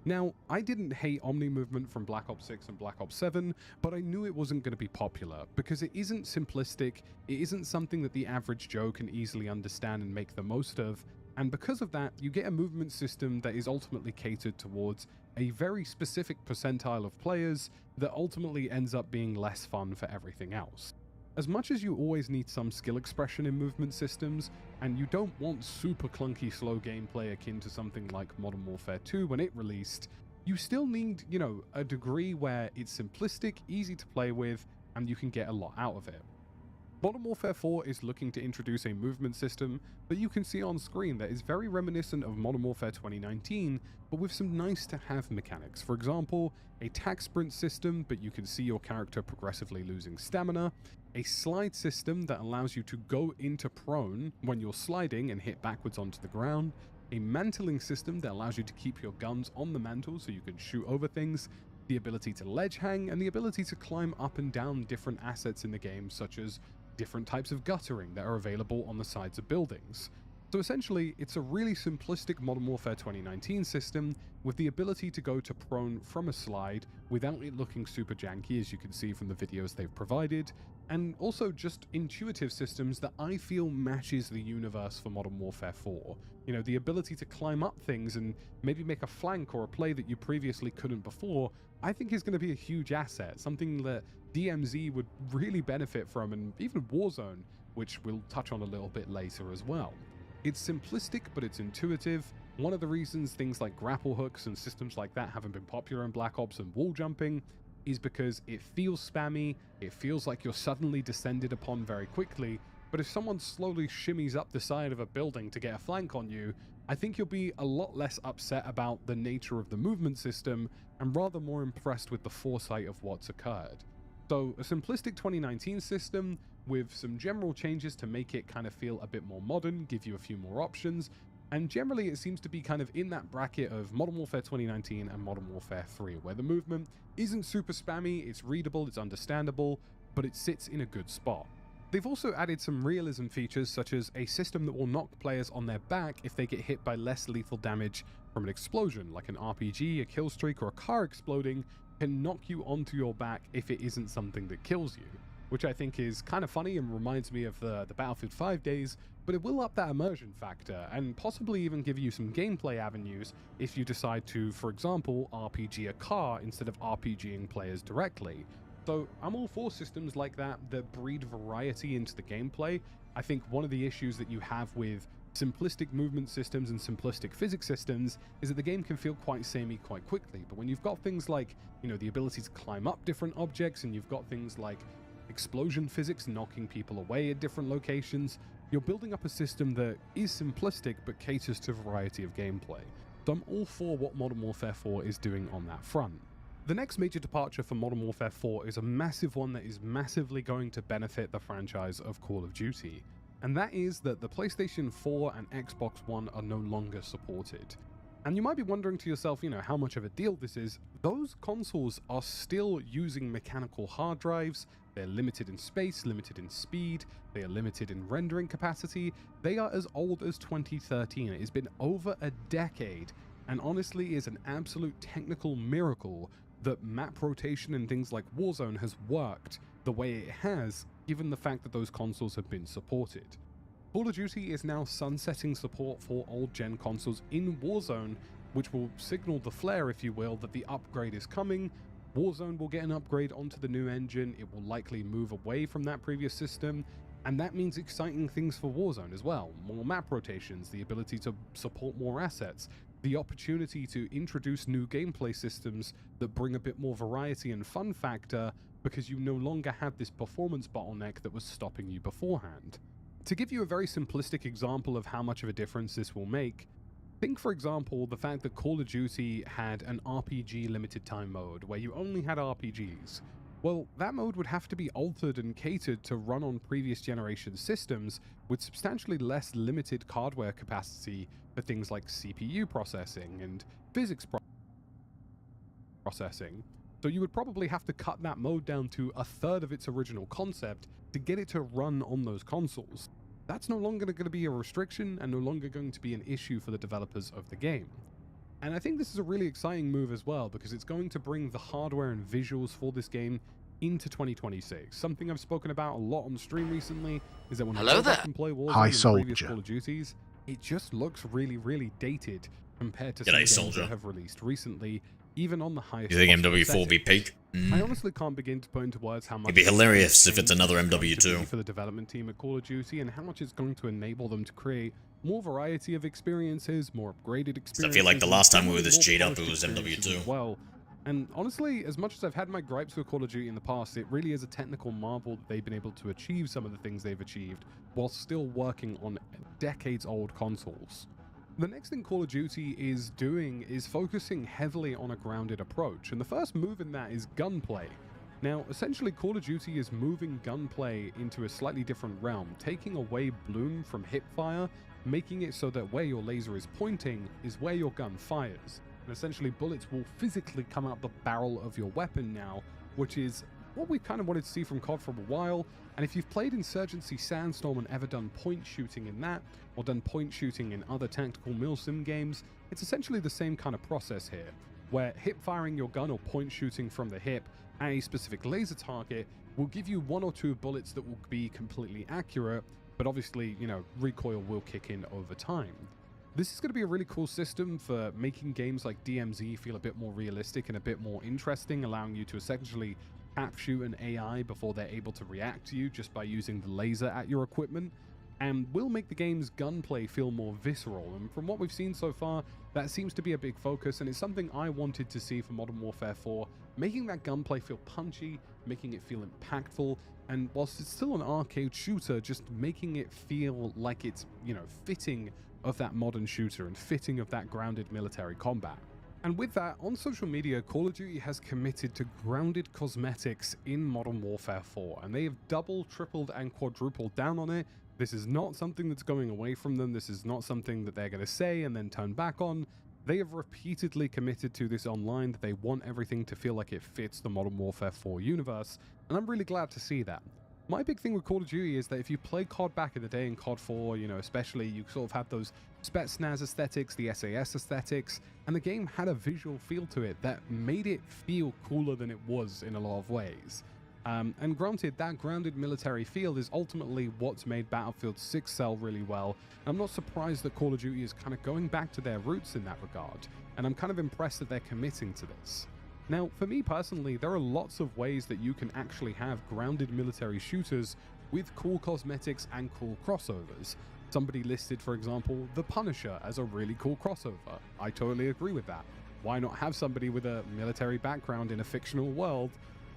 Now, I didn't hate Omni movement from Black Ops 6 and Black Ops 7, but I knew it wasn't going to be popular, because it isn't simplistic, it isn't something that the average Joe can easily understand and make the most of, and because of that, you get a movement system that is ultimately catered towards a very specific percentile of players that ultimately ends up being less fun for everything else. As much as you always need some skill expression in movement systems, and you don't want super clunky slow gameplay akin to something like Modern Warfare 2 when it released, you still need, a degree where it's simplistic, easy to play with, and you can get a lot out of it. Modern Warfare 4 is looking to introduce a movement system that you can see on screen that is very reminiscent of Modern Warfare 2019, but with some nice to have mechanics. For example, a tac sprint system, but you can see your character progressively losing stamina, a slide system that allows you to go into prone when you're sliding and hit backwards onto the ground, a mantling system that allows you to keep your guns on the mantle so you can shoot over things, the ability to ledge hang, and the ability to climb up and down different assets in the game, such as different types of guttering that are available on the sides of buildings. So essentially, it's a really simplistic Modern Warfare 2019 system with the ability to go to prone from a slide without it looking super janky, as you can see from the videos they've provided, and also just intuitive systems that I feel matches the universe for Modern Warfare 4. The ability to climb up things and maybe make a flank or a play that you previously couldn't before, I think is going to be a huge asset, something that DMZ would really benefit from, and even Warzone, which we'll touch on a little bit later as well. It's simplistic, but it's intuitive. One of the reasons things like grapple hooks and systems like that haven't been popular in Black Ops and wall jumping is because it feels spammy, it feels like you're suddenly descended upon very quickly, but if someone slowly shimmies up the side of a building to get a flank on you, I think you'll be a lot less upset about the nature of the movement system and rather more impressed with the foresight of what's occurred. So a simplistic 2019 system with some general changes to make it kind of feel a bit more modern, give you a few more options, and generally it seems to be kind of in that bracket of Modern Warfare 2019 and Modern Warfare 3, where the movement isn't super spammy, it's readable, it's understandable, but it sits in a good spot. They've also added some realism features, such as a system that will knock players on their back if they get hit by less lethal damage from an explosion, like an RPG, a kill streak, or a car exploding can knock you onto your back if it isn't something that kills you, which I think is kind of funny and reminds me of the Battlefield 5 days, but it will up that immersion factor and possibly even give you some gameplay avenues if you decide to, for example, RPG a car instead of RPGing players directly. So I'm all for systems like that breed variety into the gameplay. I think one of the issues that you have with simplistic movement systems and simplistic physics systems is that the game can feel quite samey quite quickly. But when you've got things like, the ability to climb up different objects, and you've got things like explosion physics knocking people away at different locations, you're building up a system that is simplistic but caters to variety of gameplay. So I'm all for what Modern Warfare 4 is doing on that front. The next major departure for Modern Warfare 4 is a massive one that is massively going to benefit the franchise of Call of Duty, and that is that the PlayStation 4 and Xbox One are no longer supported. And you might be wondering to yourself, how much of a deal this is. Those consoles are still using mechanical hard drives, they're limited in space, limited in speed, they are limited in rendering capacity, they are as old as 2013, it has been over a decade, and honestly is an absolute technical miracle that map rotation and things like Warzone has worked the way it has, given the fact that those consoles have been supported. Call of Duty is now sunsetting support for old-gen consoles in Warzone, which will signal the flare, if you will, that the upgrade is coming. Warzone will get an upgrade onto the new engine, it will likely move away from that previous system, and that means exciting things for Warzone as well. More map rotations, the ability to support more assets, the opportunity to introduce new gameplay systems that bring a bit more variety and fun factor because you no longer have this performance bottleneck that was stopping you beforehand. To give you a very simplistic example of how much of a difference this will make, think for example the fact that Call of Duty had an RPG limited time mode where you only had RPGs. Well, that mode would have to be altered and catered to run on previous generation systems with substantially less limited hardware capacity for things like CPU processing and physics processing. So you would probably have to cut that mode down to a third of its original concept to get it to run on those consoles. That's no longer going to be a restriction and no longer going to be an issue for the developers of the game. And I think this is a really exciting move as well, because it's going to bring the hardware and visuals for this game into 2026. Something I've spoken about a lot on stream recently is that when I go back and play Warzone and previous Call of Duties, it just looks really, really dated compared to some games that have released recently, even on the highest. You think MW4 will be peak? I honestly can't begin to put into words how much it'd be hilarious if it's another MW2 for the development team at Call of Duty, and how much it's going to enable them to create more variety of experiences, more upgraded experiences. I feel like the last time we were this G'd up, it was MW2. Well, and honestly, as much as I've had my gripes with Call of Duty in the past, it really is a technical marvel that they've been able to achieve some of the things they've achieved while still working on decades-old consoles. The next thing Call of Duty is doing is focusing heavily on a grounded approach, and the first move in that is gunplay. Now, essentially, Call of Duty is moving gunplay into a slightly different realm, taking away bloom from hipfire, making it so that where your laser is pointing is where your gun fires. And essentially, bullets will physically come out the barrel of your weapon now, which is what we kind of wanted to see from COD for a while. And if you've played Insurgency Sandstorm and ever done point shooting in that, or done point shooting in other tactical milsim games, it's essentially the same kind of process here, where hip firing your gun or point shooting from the hip at a specific laser target will give you one or two bullets that will be completely accurate, but obviously, recoil will kick in over time. This is going to be a really cool system for making games like DMZ feel a bit more realistic and a bit more interesting, allowing you to essentially tap shoot an AI before they're able to react to you just by using the laser at your equipment, and will make the game's gunplay feel more visceral. And from what we've seen so far, that seems to be a big focus, and it's something I wanted to see for Modern Warfare 4, making that gunplay feel punchy, making it feel impactful, and whilst it's still an arcade shooter, just making it feel like it's, fitting of that modern shooter and fitting of that grounded military combat. And with that, on social media, Call of Duty has committed to grounded cosmetics in Modern Warfare 4, and they have doubled, tripled, and quadrupled down on it. This is not something that's going away from them. This is not something that they're going to say and then turn back on. They have repeatedly committed to this online, that they want everything to feel like it fits the Modern Warfare 4 universe, and I'm really glad to see that. My big thing with Call of Duty is that if you play COD back in the day in COD 4, you know, especially, you sort of had those Spetsnaz aesthetics, the SAS aesthetics, and the game had a visual feel to it that made it feel cooler than it was in a lot of ways. And granted, that grounded military feel is ultimately what's made Battlefield 6 sell really well. I'm not surprised that Call of Duty is kind of going back to their roots in that regard, and I'm kind of impressed that they're committing to this. Now, for me personally, there are lots of ways that you can actually have grounded military shooters with cool cosmetics and cool crossovers. Somebody listed, for example, the Punisher as a really cool crossover. I totally agree with that. Why not have somebody with a military background in a fictional world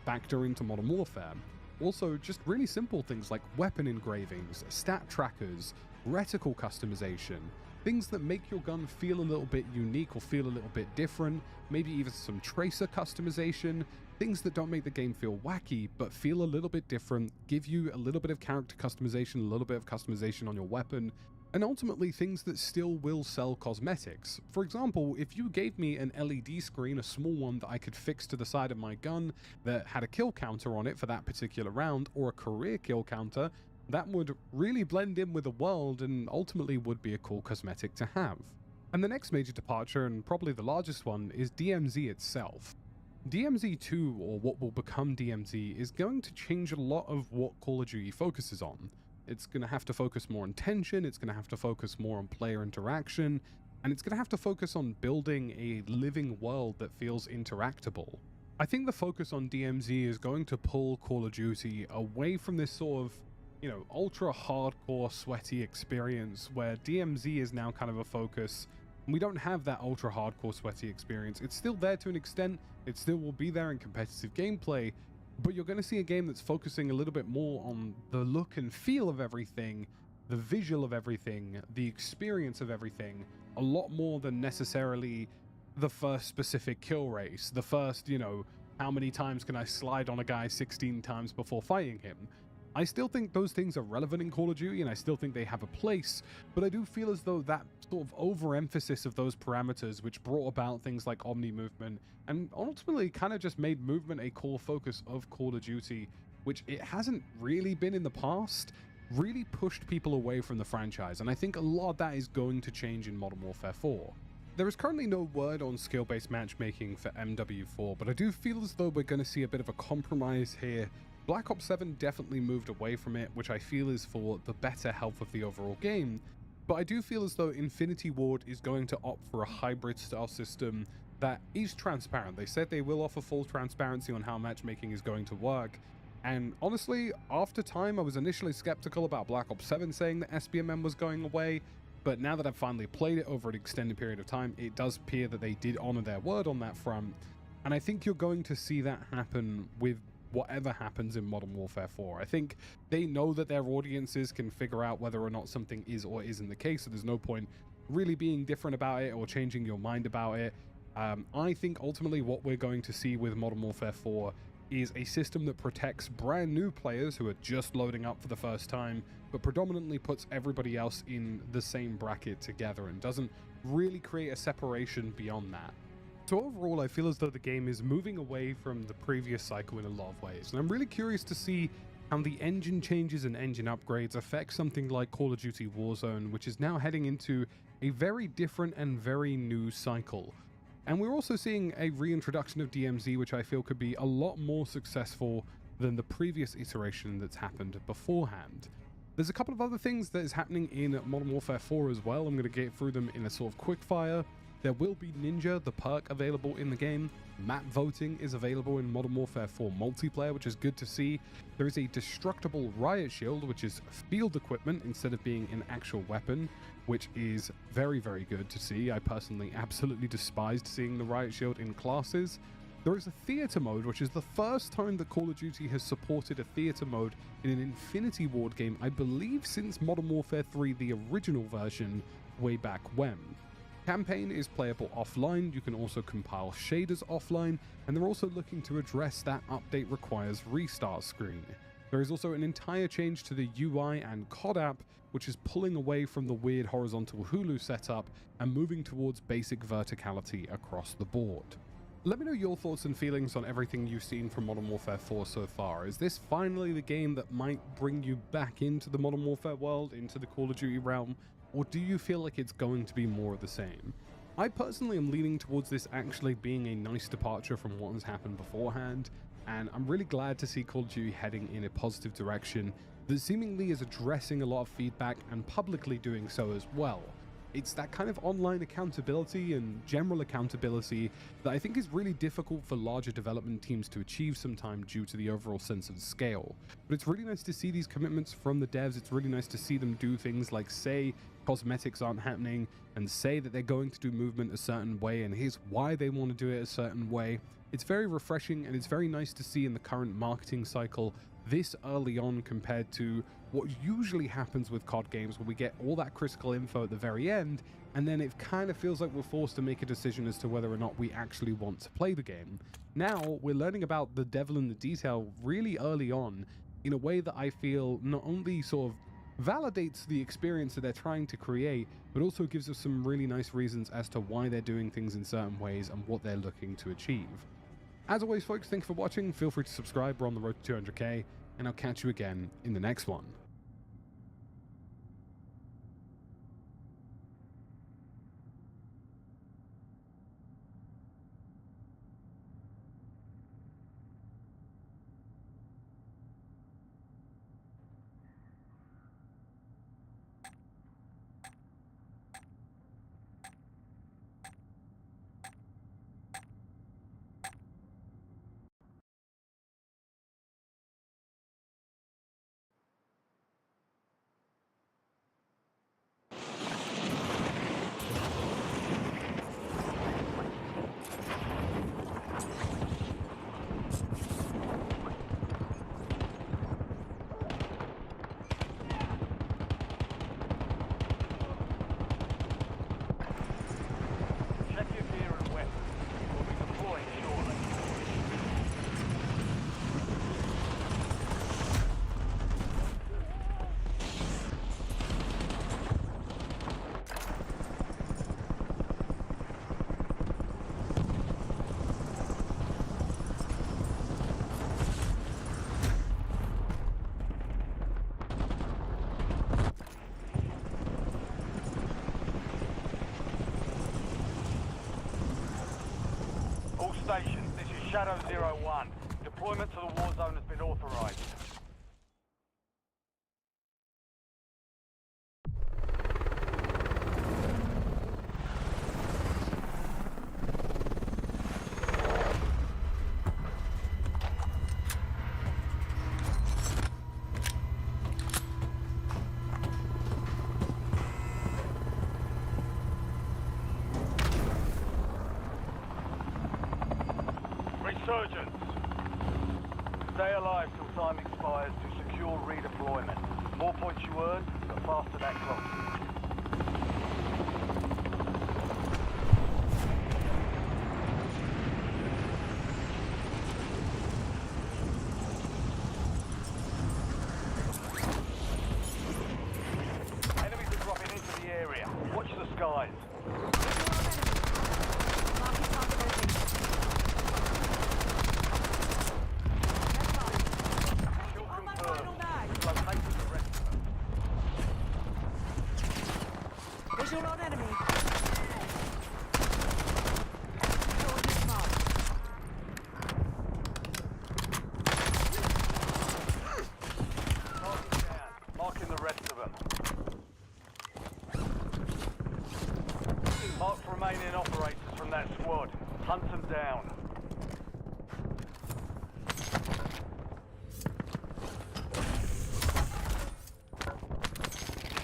factor into Modern Warfare? Also, just really simple things like weapon engravings, stat trackers, reticle customization, things that make your gun feel a little bit unique or feel a little bit different, maybe even some tracer customization, things that don't make the game feel wacky but feel a little bit different, give you a little bit of character customization, a little bit of customization on your weapon, and ultimately things that still will sell cosmetics. For example, if you gave me an LED screen, a small one that I could fix to the side of my gun that had a kill counter on it for that particular round, or a career kill counter, that would really blend in with the world and ultimately would be a cool cosmetic to have. And the next major departure, and probably the largest one, is DMZ itself. DMZ 2, or what will become DMZ, is going to change a lot of what Call of Duty focuses on. It's going to have to focus more on tension, it's going to have to focus more on player interaction, and it's going to have to focus on building a living world that feels interactable. I think the focus on DMZ is going to pull Call of Duty away from this sort of, you know, ultra hardcore sweaty experience where DMZ is now kind of a focus. We don't have that ultra hardcore sweaty experience. It's still there to an extent, it still will be there in competitive gameplay, but you're going to see a game that's focusing a little bit more on the look and feel of everything, the visual of everything, the experience of everything, a lot more than necessarily the first specific kill race, the first, you know, how many times can I slide on a guy 16 times before fighting him. I still think those things are relevant in Call of Duty, and I still think they have a place, but I do feel as though that sort of overemphasis of those parameters, which brought about things like Omni movement, and ultimately kind of just made movement a core focus of Call of Duty, which it hasn't really been in the past, really pushed people away from the franchise, and I think a lot of that is going to change in Modern Warfare 4. There is currently no word on skill-based matchmaking for MW4, but I do feel as though we're going to see a bit of a compromise here. Black Ops 7 definitely moved away from it, which I feel is for the better health of the overall game, but I do feel as though Infinity Ward is going to opt for a hybrid style system that is transparent. They said they will offer full transparency on how matchmaking is going to work, and honestly, after time, I was initially skeptical about Black Ops 7 saying that SBMM was going away, but now that I've finally played it over an extended period of time, it does appear that they did honor their word on that front, and I think you're going to see that happen with whatever happens in Modern Warfare 4. I think they know that their audiences can figure out whether or not something is or isn't the case, so there's no point really being different about it or changing your mind about it. I think ultimately what we're going to see with Modern Warfare 4 is a system that protects brand new players who are just loading up for the first time, but predominantly puts everybody else in the same bracket together and doesn't really create a separation beyond that. So overall, I feel as though the game is moving away from the previous cycle in a lot of ways, and I'm really curious to see how the engine changes and engine upgrades affect something like Call of Duty Warzone, which is now heading into a very different and very new cycle. And we're also seeing a reintroduction of DMZ, which I feel could be a lot more successful than the previous iteration that's happened beforehand. There's a couple of other things that is happening in Modern Warfare 4 as well. I'm going to get through them in a sort of quick fire. There will be Ninja, the perk, available in the game. Map voting is available in Modern Warfare 4 multiplayer, which is good to see. There is a destructible riot shield, which is field equipment instead of being an actual weapon, which is very, very good to see. I personally absolutely despised seeing the riot shield in classes. There is a theater mode, which is the first time that Call of Duty has supported a theater mode in an Infinity Ward game, I believe since Modern Warfare 3, the original version, way back when. Campaign is playable offline, you can also compile shaders offline, and they're also looking to address that update requires restart screen. There is also an entire change to the UI and COD app, which is pulling away from the weird horizontal Hulu setup and moving towards basic verticality across the board. Let me know your thoughts and feelings on everything you've seen from Modern Warfare 4 so far. Is this finally the game that might bring you back into the Modern Warfare world, into the Call of Duty realm? Or do you feel like it's going to be more of the same? I personally am leaning towards this actually being a nice departure from what has happened beforehand, and I'm really glad to see Call of Duty heading in a positive direction that seemingly is addressing a lot of feedback and publicly doing so as well. It's that kind of online accountability and general accountability that I think is really difficult for larger development teams to achieve sometimes due to the overall sense of scale. But it's really nice to see these commitments from the devs. It's really nice to see them do things like say cosmetics aren't happening and say that they're going to do movement a certain way and here's why they want to do it a certain way. It's very refreshing and it's very nice to see in the current marketing cycle this early on compared to what usually happens with COD games where we get all that critical info at the very end and then it kind of feels like we're forced to make a decision as to whether or not we actually want to play the game. Now we're learning about the devil in the detail really early on in a way that I feel not only sort of validates the experience that they're trying to create, but also gives us some really nice reasons as to why they're doing things in certain ways and what they're looking to achieve. As always, folks, thank you for watching. Feel free to subscribe. We're on the road to 200k, and I'll catch you again in the next one. Stations, this is Shadow 01. Deployment to the war zone has been authorized. Resurgence. Stay alive till time expires to secure redeployment. More points you earn, the faster that clock. Enemies are dropping into the area. Watch the skies. Visual on enemy. Marking the rest of them. Mark remaining operators from that squad. Hunt them down.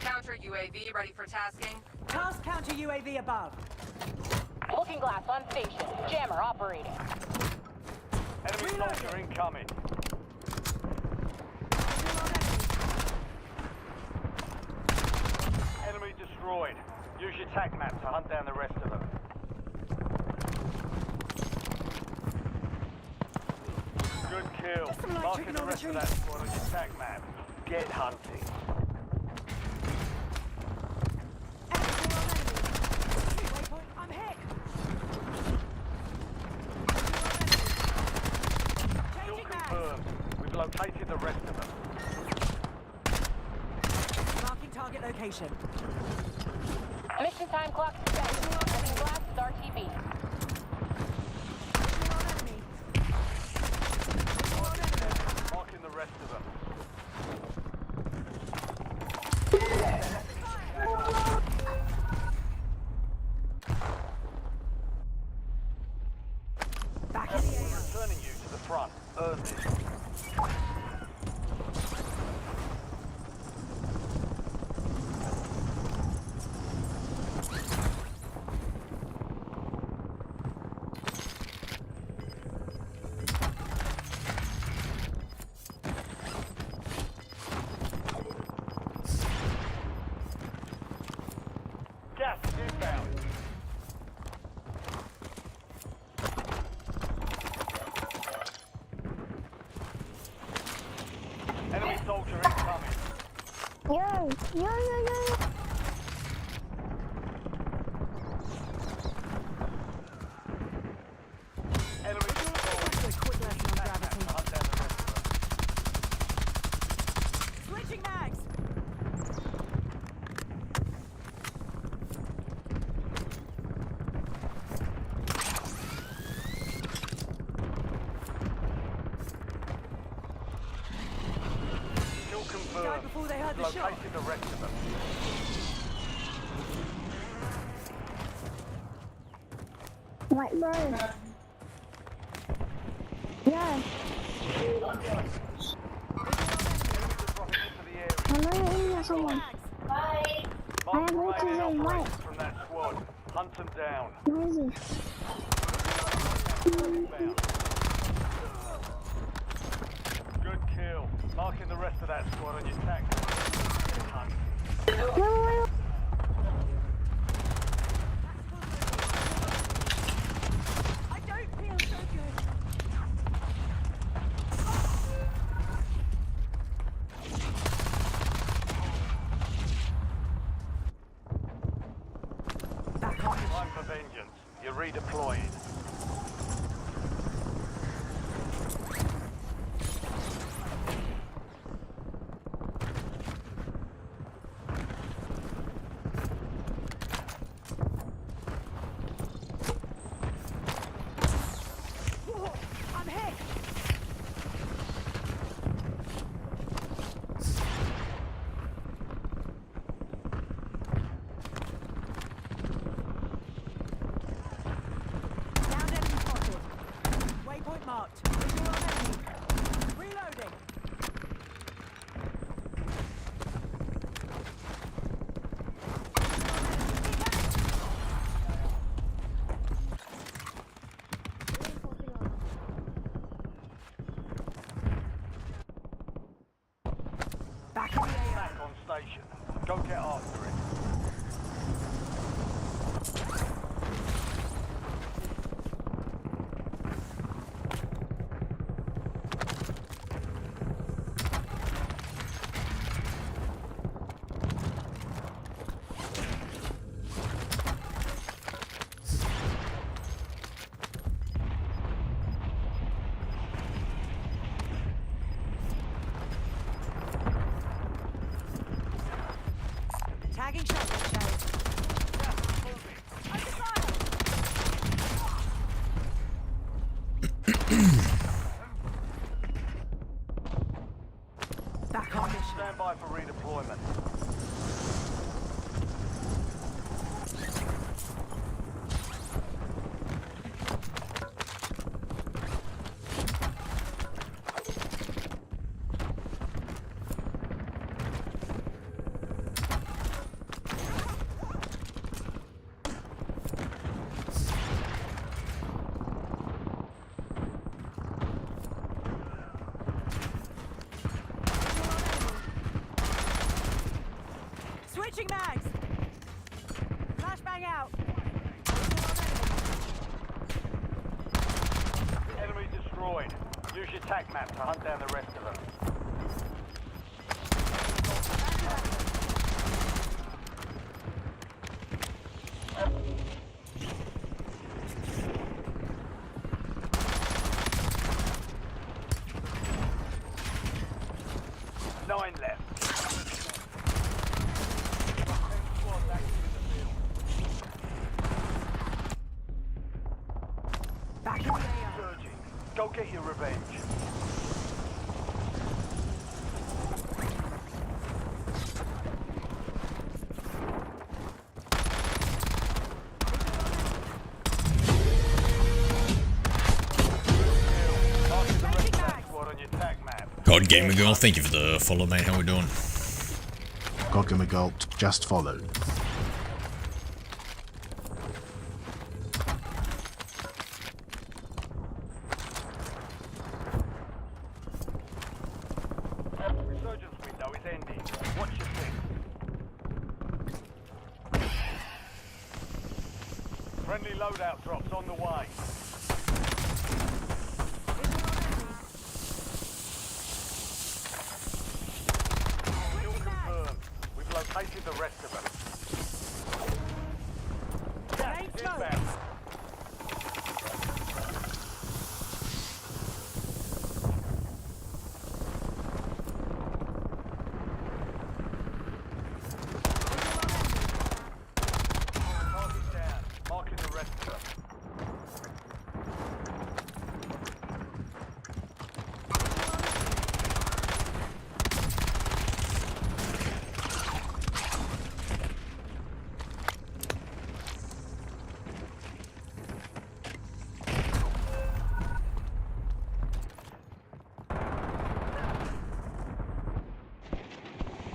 Counter UAV ready for tasking. Task counter UAV above. Looking glass on station. Jammer operating. Enemy soldier incoming. Visual on enemy. Enemy destroyed. Use your tag map to hunt down the rest of them. Good kill. Just some light Marking chicken the on the rest of tree. that squad on your tag map. Get hunting. Waypoint, I'm hit. Kill Changing mags. confirmed. We've located the rest of them. Marking target location. Mission time clock set. Opening blast is RTB. Marking the rest of them. Back in the AO. Returning you to the front. Earn this. Gas is inbound. Enemy soldier incoming. Yo. Enemy soldier. Quick lesson on gravity. Hunt down the rest of them. Switching mags. Kill Died confirmed. before they heard the shot. Located the rest of them. White bro. Yeah. Dropping into the area. I know you're in there someone. Mags. I have Mark waters remaining on white. operators from that squad. Hunt them down. Where is he? Inbound. Good kill. Marking the rest of that squad on your tag. Hunt. Wait. I don't feel so good. Back on. Time for vengeance. You're redeployed. I'm hit. Downed enemy spotted. Waypoint marked. Visual on enemy. Reloading. Back in the AO. Back on station. Go get after it. Tagging shotgun shells. Open fire. Back on mission. Stand by for redeployment. Switching mags. destroyed. Use your tac map to hunt down the rest of them. Nine left. Back in the AO. Surging. Go get your revenge. Marking the rest of that squad on your tac map. God Gamer Girl, thank you for the follow, mate. How we doing? Godgamer Galt just followed. Resurgence window is ending. Watch your six. Friendly loadout drops on the way. Kill confirmed. We've located the rest of them. Gas is inbound. Target down. Marking the rest of them.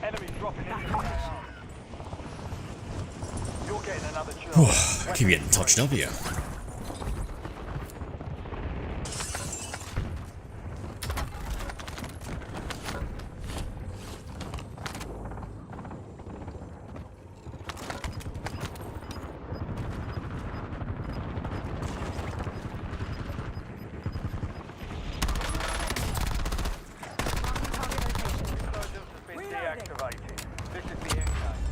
Enemy dropping into the AO. You're getting another charge. I keep getting touched up here. Resurgence has been deactivated. This is the end game.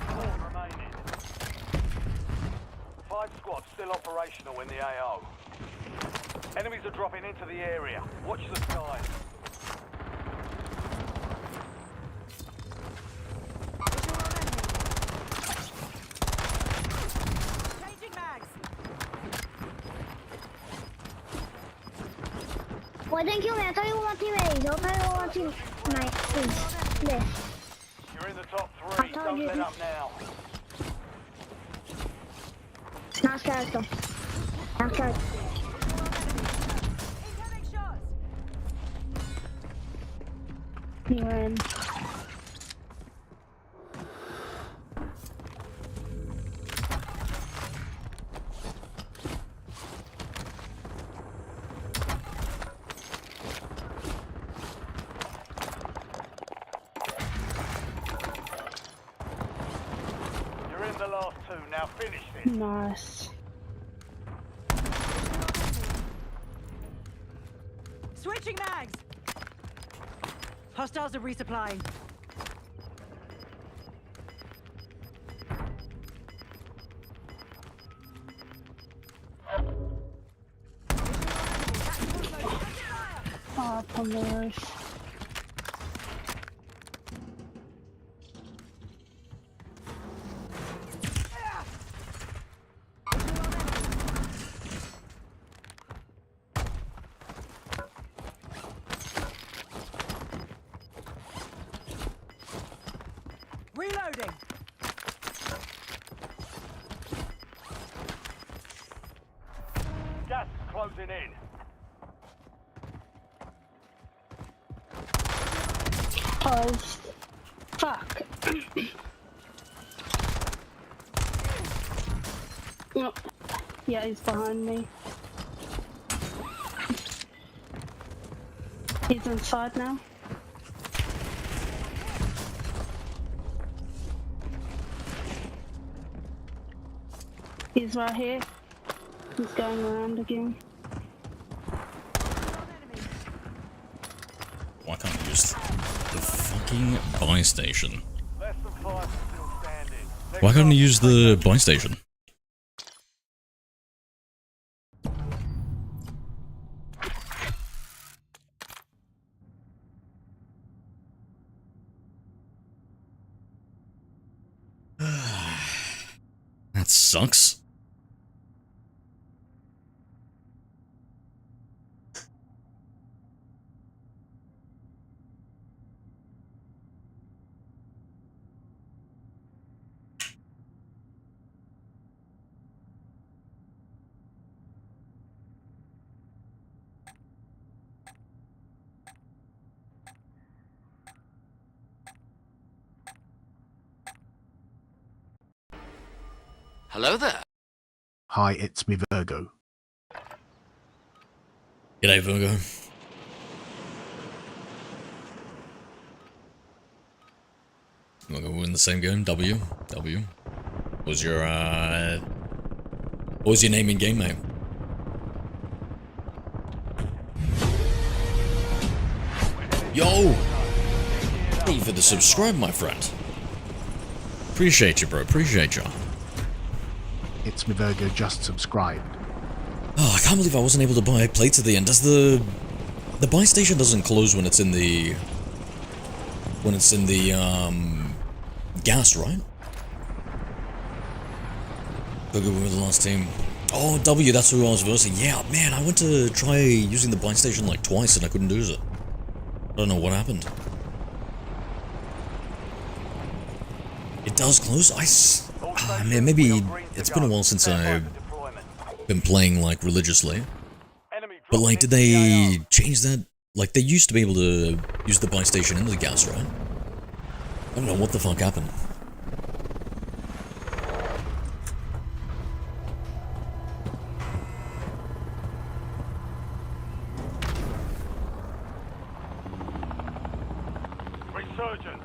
Four remaining. 5 squads still operational in the AO. Enemies are dropping into the area. Watch the skies. Changing mags. Why didn't kill me? I thought you were watching me. I thought you were watching my face. Yes. You're in the top 3. I told Don't you. let up now. Not scared though. I'm scared. Incoming shots. Run. You're in the last 2. Now finish this. Nice. Switching mags. Hostiles are resupplying. Oh, Pomer's. Reloading. Gas is closing in. Oh, fuck. No. Yeah, he's behind me. He's inside now. He's right here. He's going around again. Why can't I use the fucking buy station? Less than 5 still standing. Why can't I use the buy station? That sucks. Hello there. Hi, it's me, Virgo. G'day, Virgo. We're gonna win the same game. W. What was your name in game, mate? Yo! Thank you for the subscribe, my friend. Appreciate you, bro. Appreciate you. It's me, Virgo, just subscribed. Oh, I can't believe I wasn't able to buy plates at the end. Does the buy station doesn't close when it's in the gas, right? Virgo, we were the last team. Oh, W, that's who I was versing. Yeah, man, I went to try using the buy station like twice and I couldn't do it. I don't know what happened. It does close? Man, maybe it's been a while since I've been playing like religiously. But like, did they change that? Like, they used to be able to use the buy station into the gas, right? I don't know what the fuck happened. Resurgence.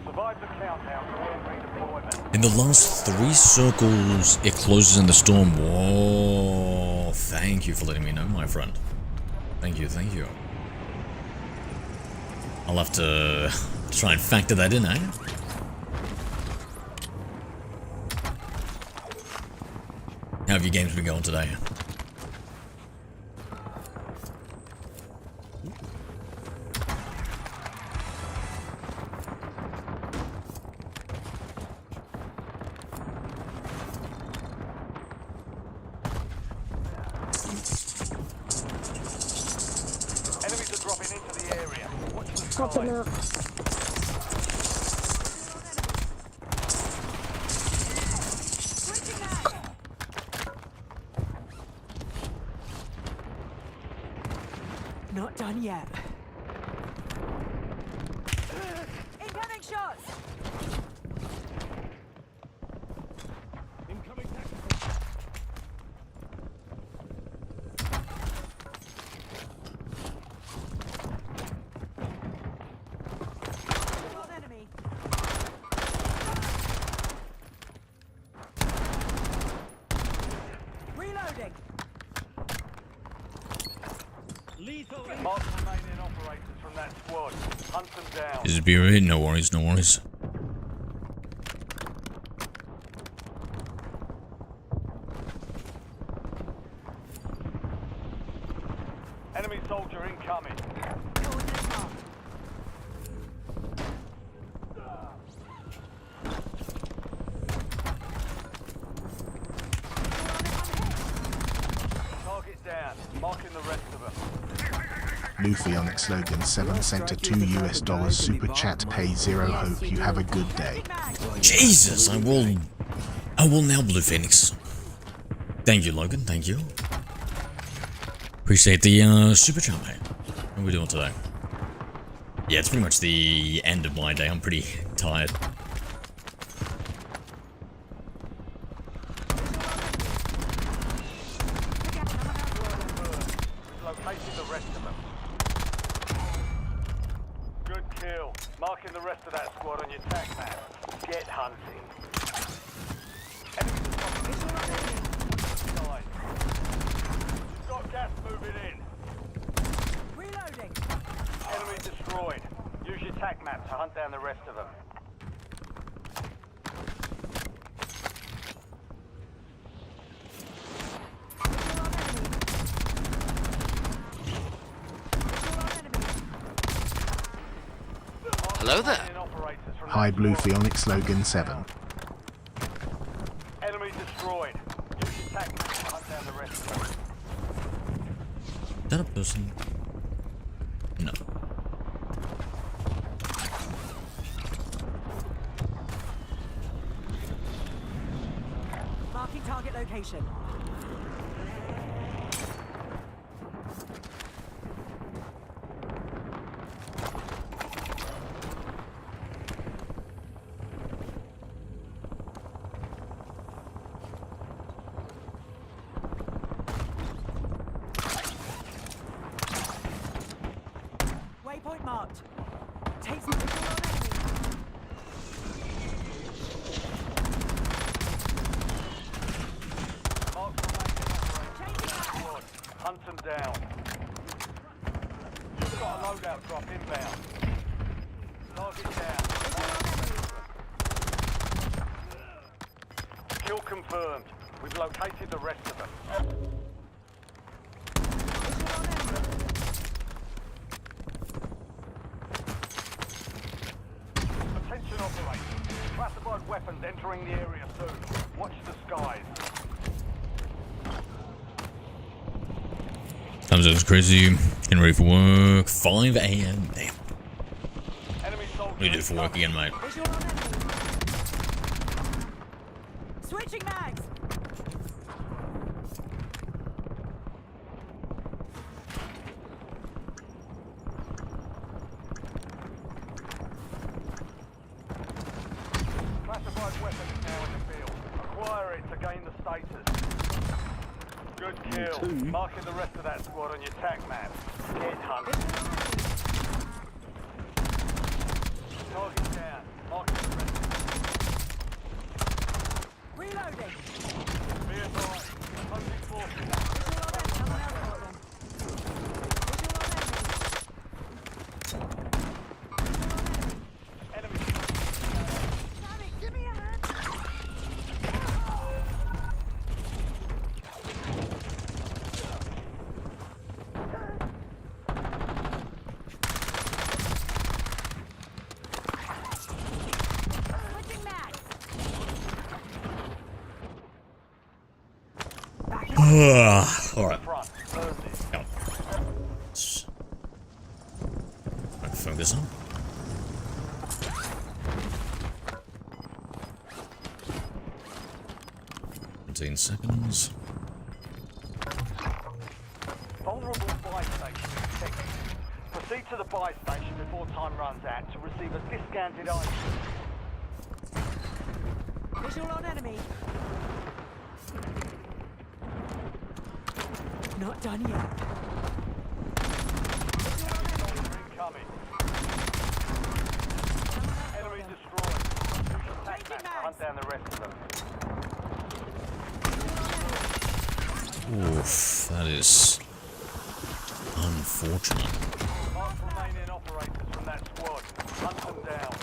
Survive the countdown to world redeployment. In the last 3 circles, it closes in the storm. Whoa, thank you for letting me know, my friend. Thank you, thank you. I'll have to try and factor that in, eh? How have your games been going today? Enemies are dropping into the area. Watch the Popping sky. up. Not done yet. Incoming shots! Incoming tactical. One enemy. Reloading. Mark the remaining operators from that squad. Hunt them down. Is it B-rate? No worries, no worries. Enemy soldier incoming. Coordinates marked. Target down. Marking the rest of them. Luffy Onyx Logan 7 sent a $2 super chat, pay 0. Hope you have a good day. Jesus, I will now Blue Phoenix. Thank you, Logan, thank you. Appreciate the super chat, mate. How are we doing today? Yeah, it's pretty much the end of my day. I'm pretty tired. Locating the rest of them. kill. Marking the rest of that squad on your tac map. Get hunting. Got gas moving in. Reloading. Enemy destroyed. Use your tac map to hunt down the rest of them. Hello there. Hi Bluefy Onyx Logan 7. Enemy destroyed. Use your tac map to hunt down the rest of them. Is that a person? No. Marking target location. Waypoint marked. Take some visual on enemy. Hunt them down. You've got a loadout drop inbound. Target down. Kill confirmed. We've located the rest of them. Attention operators. Classified weapons entering the area soon. Watch the skies. Time zone's crazy. Getting ready for work. 5 a.m. Damn. Enemy soldier. What do you do for work again, mate? Visual on enemy. Switching mags. Classified weapons now in the field. Acquire it to gain the status. Good kill. Marking the rest of that squad on your tac map. Get hunting. Target down. Marking the rest. Reloading. Be advised. Opposing forces. Visual on enemy. Someone else got them. Visual on enemy. Enemy. Damn it, give me a hand. Switching mags. Alright. Front. Earn this. Focus on. Seconds. Vulnerable buy station detected. Proceed to the buy station before time runs out to receive a discounted item. Visual on enemy. Not done yet. Incoming. Enemy destroyed. Use your tac map to hunt down the rest of them. Oof, that is unfortunate. Mark remaining operators from that squad. Hunt them down.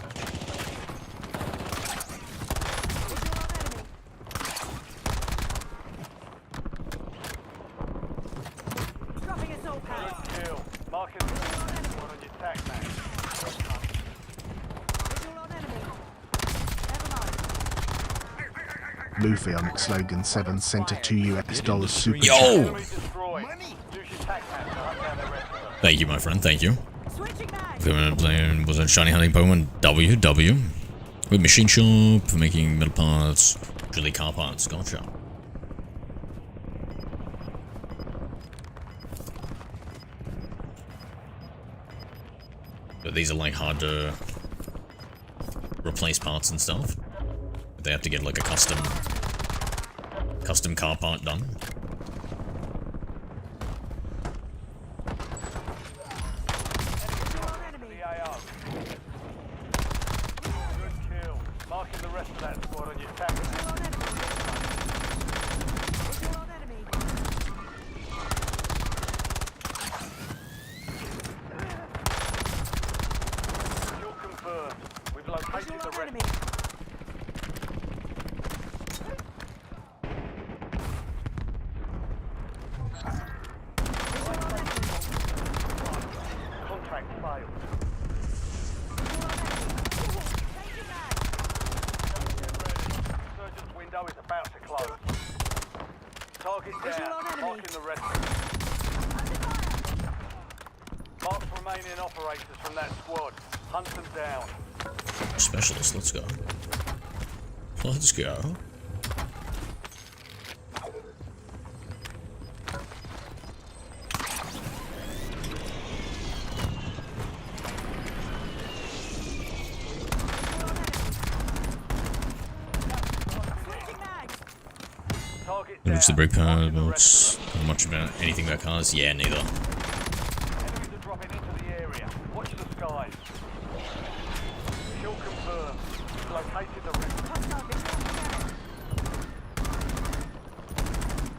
Dropping assault pad. Kill. Marking the squad on your tac map. Visual on enemy. Never mind. Luffy Onyx Logan 7 sent a $2 super Yo! chat. Enemy destroyed. Use your tac map to hunt down the rest of them. Thank you, my friend. Thank you. Switching mags. Playing was a shiny hunting Pokemon WW with machine shop for making metal parts, usually car parts. Gotcha. But these are like hard to replace parts and stuff. They have to get like a custom car part done. The AO. Contract failed. Surgeon's window is about to close. Target down. Marking the rest. Mark the remaining operators from that squad. Hunt them down. Specialist, let's go. Let's go. Looks the brake pad, notes. Not much about anything about cars. Yeah, neither. Enemies are dropping into the area. Watch the skies. Kill confirmed. You've located the risk.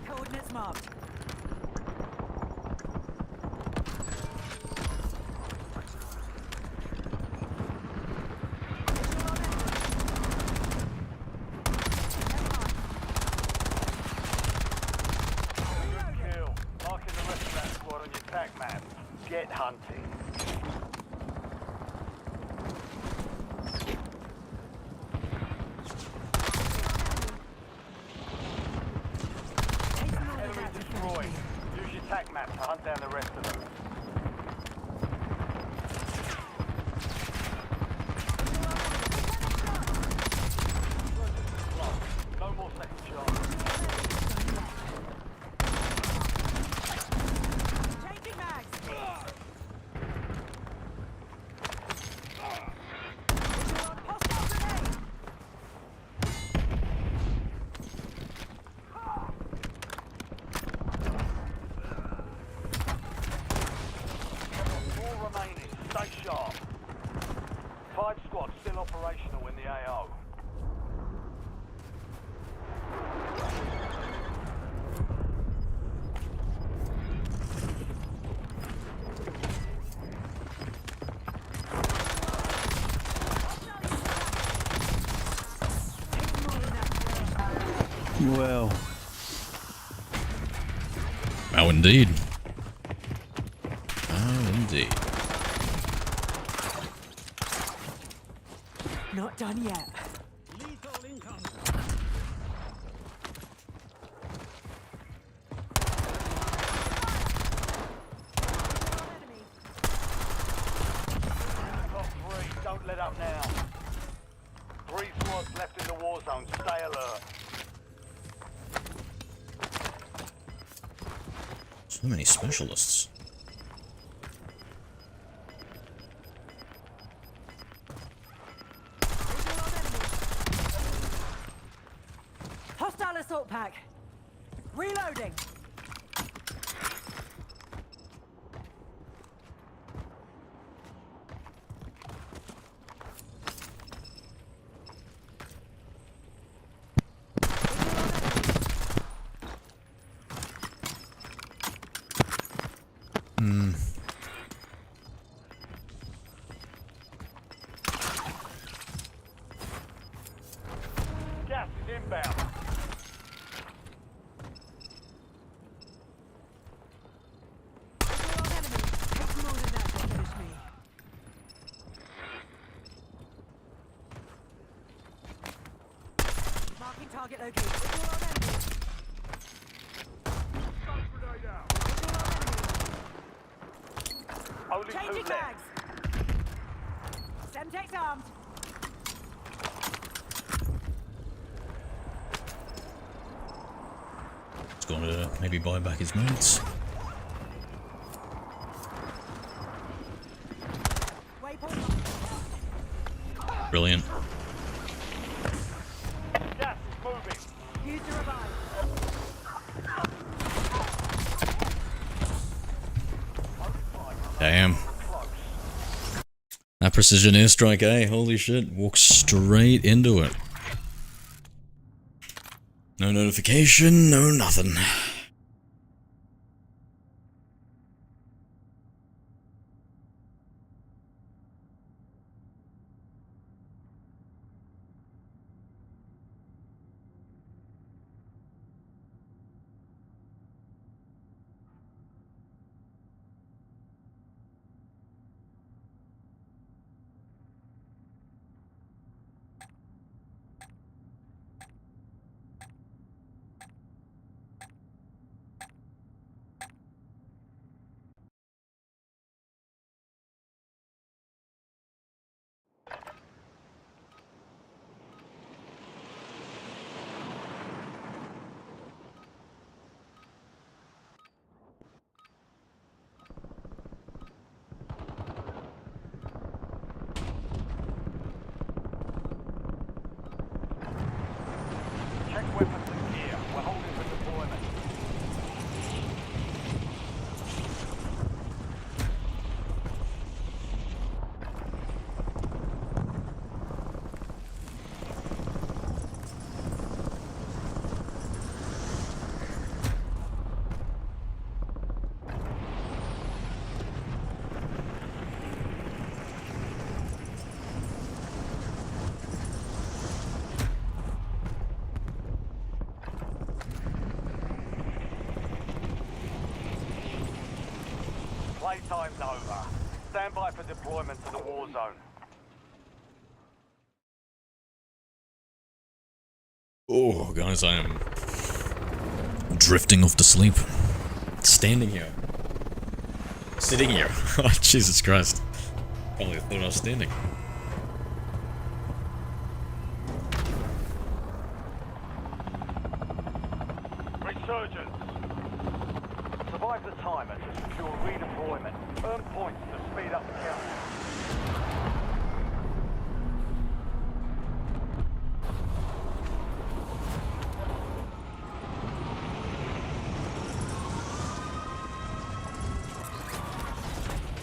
Coordinates marked. Get hunting. Enemy destroyed. Use your tac map to hunt down the rest of them. No more second chance. Changing mags. Four remaining. Stay sharp. 5 squads still operational in the AO. Well. Oh, indeed. Oh, indeed. Not done yet. Lethal income. Top 3, don't let up now. 3 squads left in the war zone. Stay alert. So many specialists. Hostile assault pack. Reloading. Gas is inbound. Visual on enemy. Takes more than that to finish me. Marking target location. Visual on enemy. Smoke grenade out. Visual on enemy. Only 2 Changing left. mags. Semtex armed. He's going to maybe buy back his mates. Waypoint. Brilliant. Gas is moving. Use to revive. Damn. That precision airstrike, eh? Holy shit. Walk straight into it. No notification, no nothing. Playtime's over. Stand by for deployment to the war zone. Oh, guys, I am drifting off to sleep. Standing here. Sitting here. Oh, Jesus Christ. Probably thought I was standing. Resurgence. Survive the timer to secure redeployment. Earn points to speed up the countdown.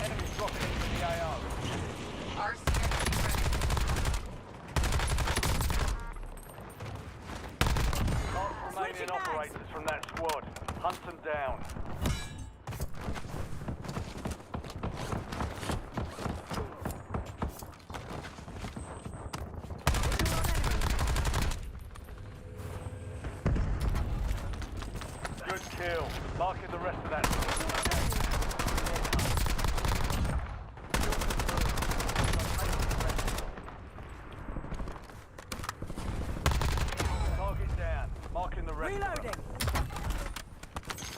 Enemies dropping into the AO. Mark remaining operators from that squad. Hunt them down. Good kill. Marking the rest of that. Target down. Marking the rest. Reloading.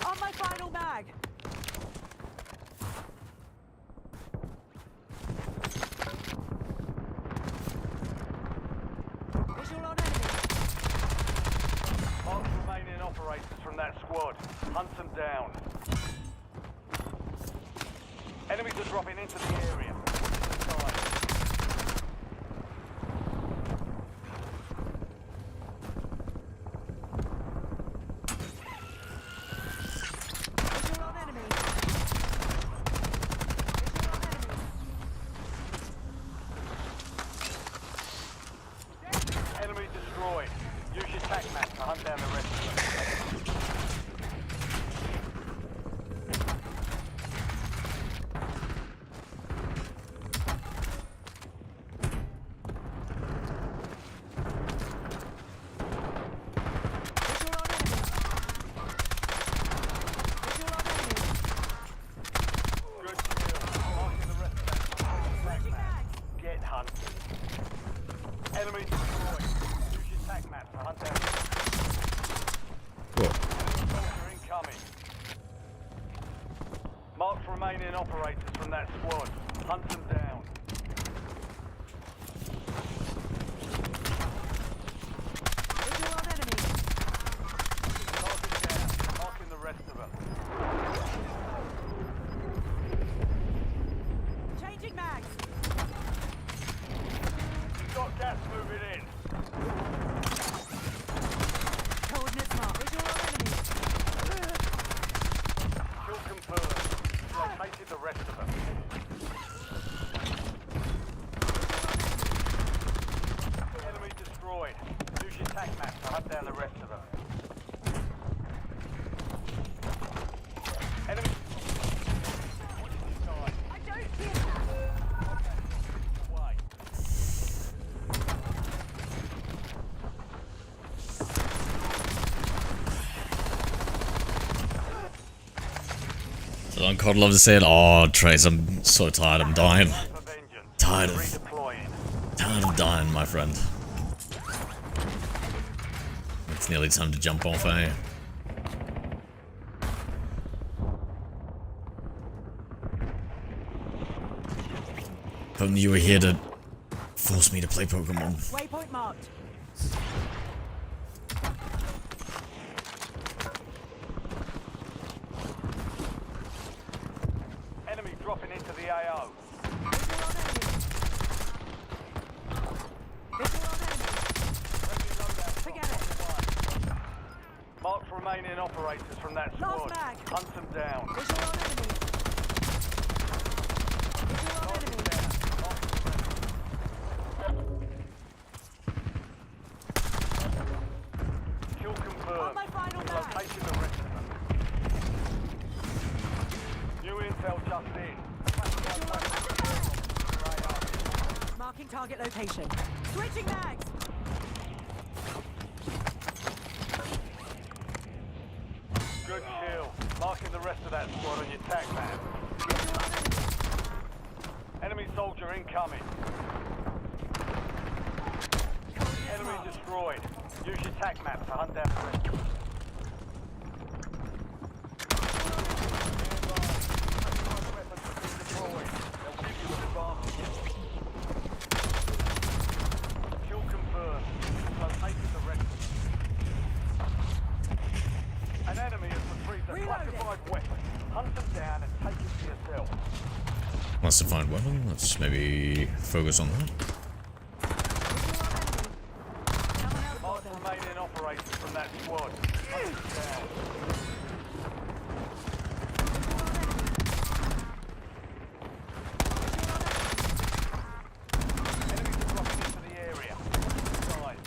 On my final mag. Visual on enemy. Mark remaining operators from that squad. Hunt them down. Enemies are dropping into the area. Visual on enemy. Visual on enemy. Enemy destroyed. Use your tac map to hunt down the rest of them. Visual on enemy. Visual on enemy. Good kill. Marking the rest of that. Tac map. Get hunted. Enemy destroyed. Use your tac map to hunt down. Soldier incoming. Mark remaining operators from that squad. Hunt them down. Visual on enemy. Target down. Marking the rest of them. Changing mags. Got gas moving in. Coordinates marked. Visual on enemy. Kill confirmed. Located the rest of them. Enemy destroyed. Use your tac map to hunt down the rest of them. Enemy. I don't see it. Away. So I'd love to say it. Oh, Trace, I'm so tired. I'm dying. For vengeance. Tired of Redeploying. dying, my friend. It's nearly time to jump off, eh? If only you were here to force me to play Pokemon. Waypoint marked. Enemy dropping into the AO. Visual on enemy. Visual on enemy. Forget it. Mark remaining operators from that Last squad. mag. Hunt them down. Visual on enemy. Visual on enemy. Kill confirmed. On my final mag. Located the rest of them. New intel just in. Marking target location. Switching mags. Good kill. Marking the rest of that that squad on your tac map. Enemy soldier incoming. Enemy destroyed. Use your tac map to hunt down the rest. Kill confirmed. Located the rest. An enemy has retrieved a classified weapon. Hunt them down and take it to yourself. Classified weapon. Let's maybe focus on that. Mark the remaining operators from that squad. Hunt them down. Enemies are dropping into the area. Inside.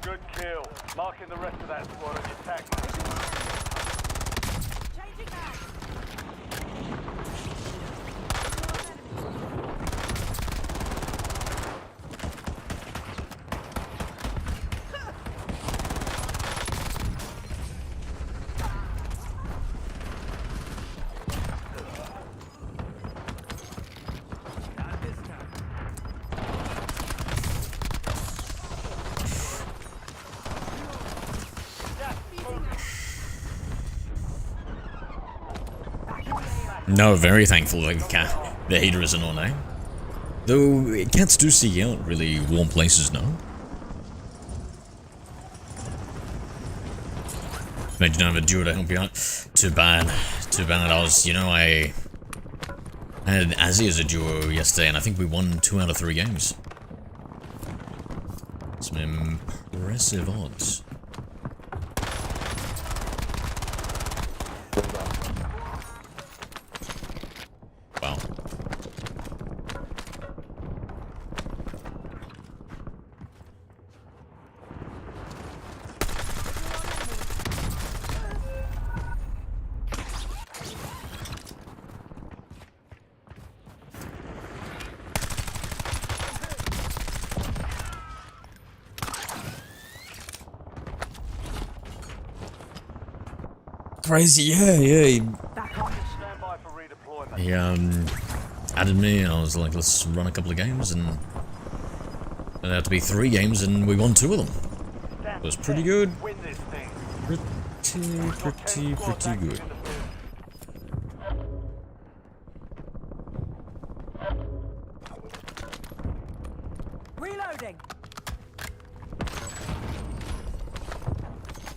Good kill. Marking the rest of that squad on your tac map. Changing back. No, very thankful the heater isn't on, eh? Though cats do seek out really warm places, no? Mate, you don't have a duo to help you out? Too bad. Too bad. I was, you know, I had Azzy as a duo yesterday, and I think we won 2 out of 3 games. Some impressive odds. Wow. Crazy, yeah. Stand by for redeployment. He added me, and I was like, let's run a couple of games, and it had to be 3 games, and we won 2 of them. It was pretty good. Win this thing. Pretty good. Reloading.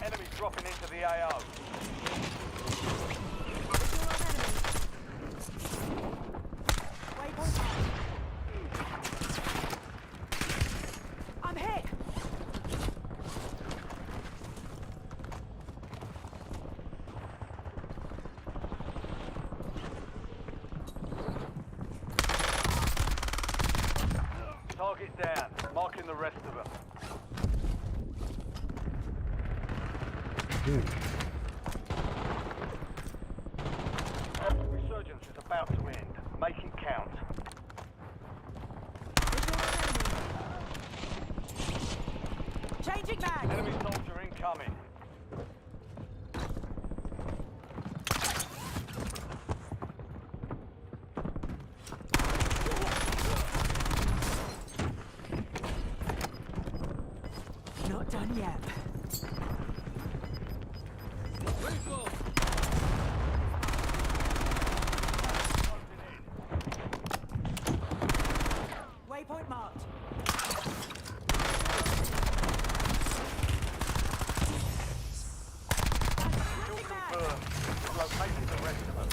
Enemies dropping into the AO. I'm hit. Target down. Marking the rest of them. Resurgence is about to end. Make it count. Changing back. Enemy soldier incoming. Not done yet. Waypoint marked. Kill confirmed. Locating the rest of them.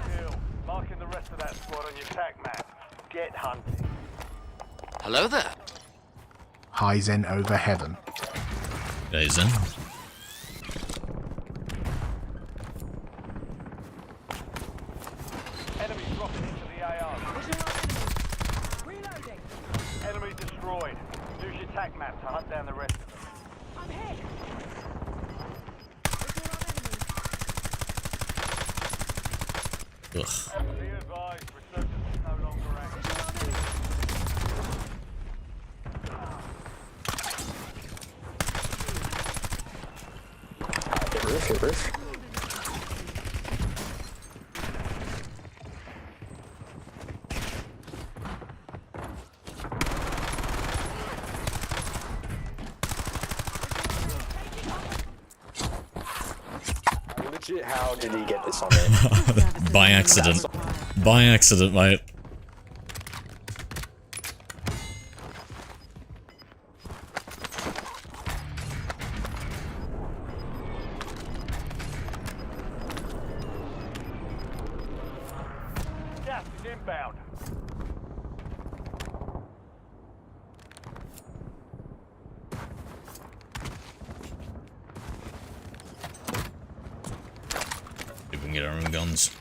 Kill. Marking the rest of that squad on your tac map. Get hunting. Hello there. High Zen over heaven. Hey, Zen. Enemy dropping into the AO. Reloading. Enemy destroyed. Use your tac map to hunt down the rest of them. I'm hit. Be advised, resurgence is no longer active. Hit roof. Legit, how did he get this on there? By accident. By accident, mate. Gas is inbound. We can get our own guns.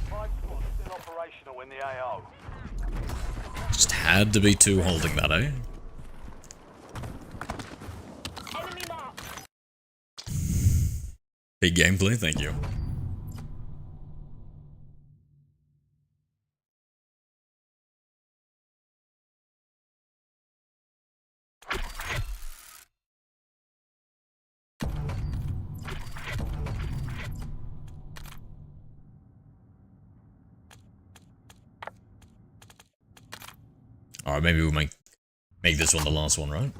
Five squads still operational in the AO. Just had to be two holding that, eh? Enemy mark. Big gameplay, thank you. Alright, maybe we'll make this one the last one, right?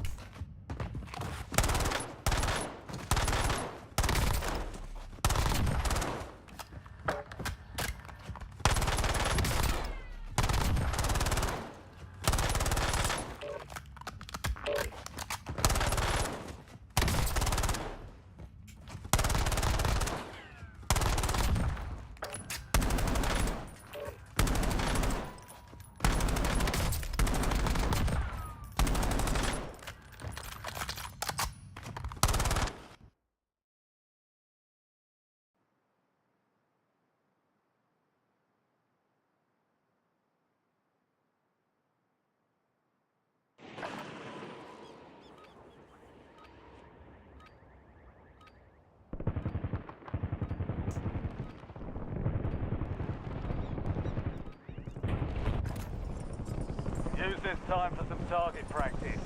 Use this time for some target practice.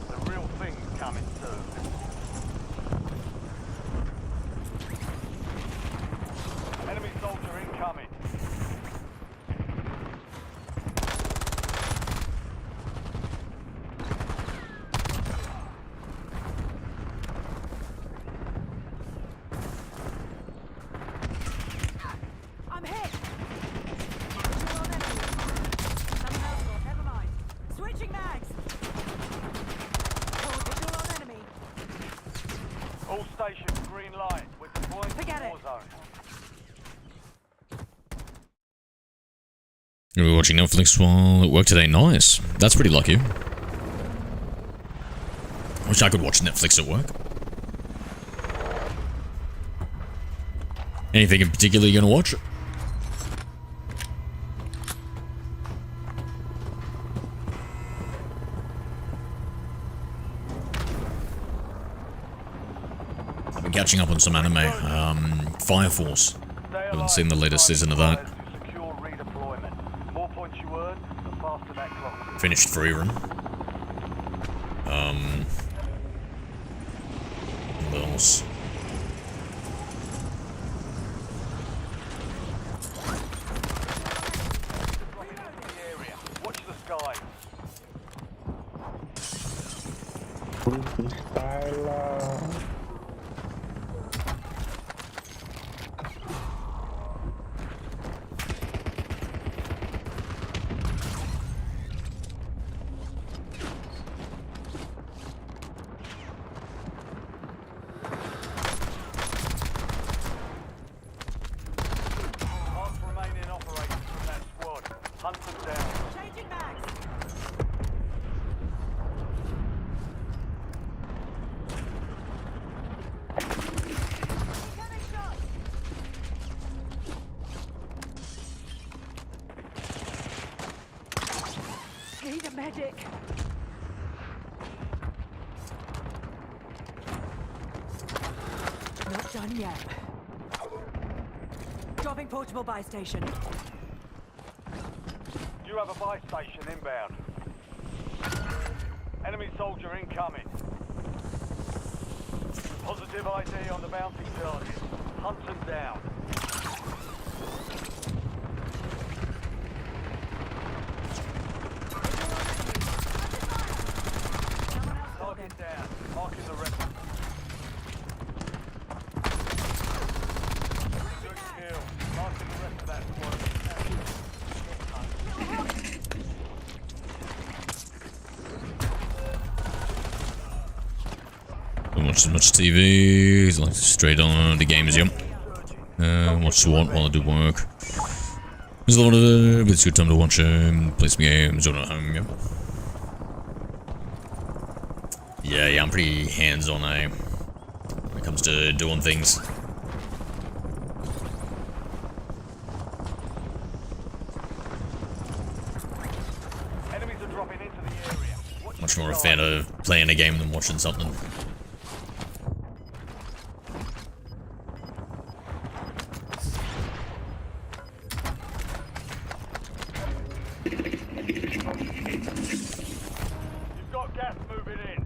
The real thing's coming soon. Enemy soldier incoming. I'm hit. Visual on enemy. Someone else got. Never mind. Switching mags. Oh, visual on enemy. All stations green light with deploying to Forget it. Warzone. You'll be watching Netflix while at work today. Nice. That's pretty lucky. Wish I could watch Netflix at work. Anything in particular you're gonna watch? I've been catching up on some anime. Fire Force. Haven't seen the latest season of that. Secure redeployment. More points you earn, the faster that clock. Finished Free Run. What else? The area. Watch the skies. Mark remaining operators from that squad. Hunt them down. Changing mags. Incoming shot. Need a medic. done yet. Dropping portable buy station. You have a buy station inbound. Enemy soldier incoming. Positive ID on the bounty target. Hunt them down. Target down. Marking the rest. Good kill. Marking the rest of that squad. Don't watch too much TV. It's like straight on the games, yep. Watch SWAT while I do work. There's a lot of it, but it's a good time to watch play some games, or at home, yep. Yeah, I'm pretty hands-on, when it comes to doing things. Enemies are dropping into the area. Much more a fan of playing a game than watching something. You've got gas moving in.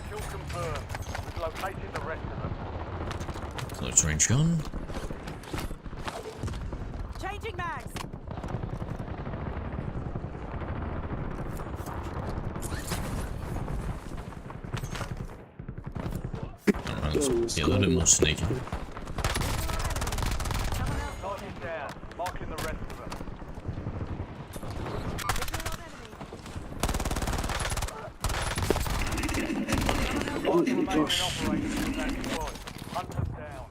Kill confirmed. We've located the rest of them. Close range gun. Changing mags. Alright, let's be a little bit more sneaky. Target down. Marking the rest of them. Remaining operators in that squad. Hunt them down.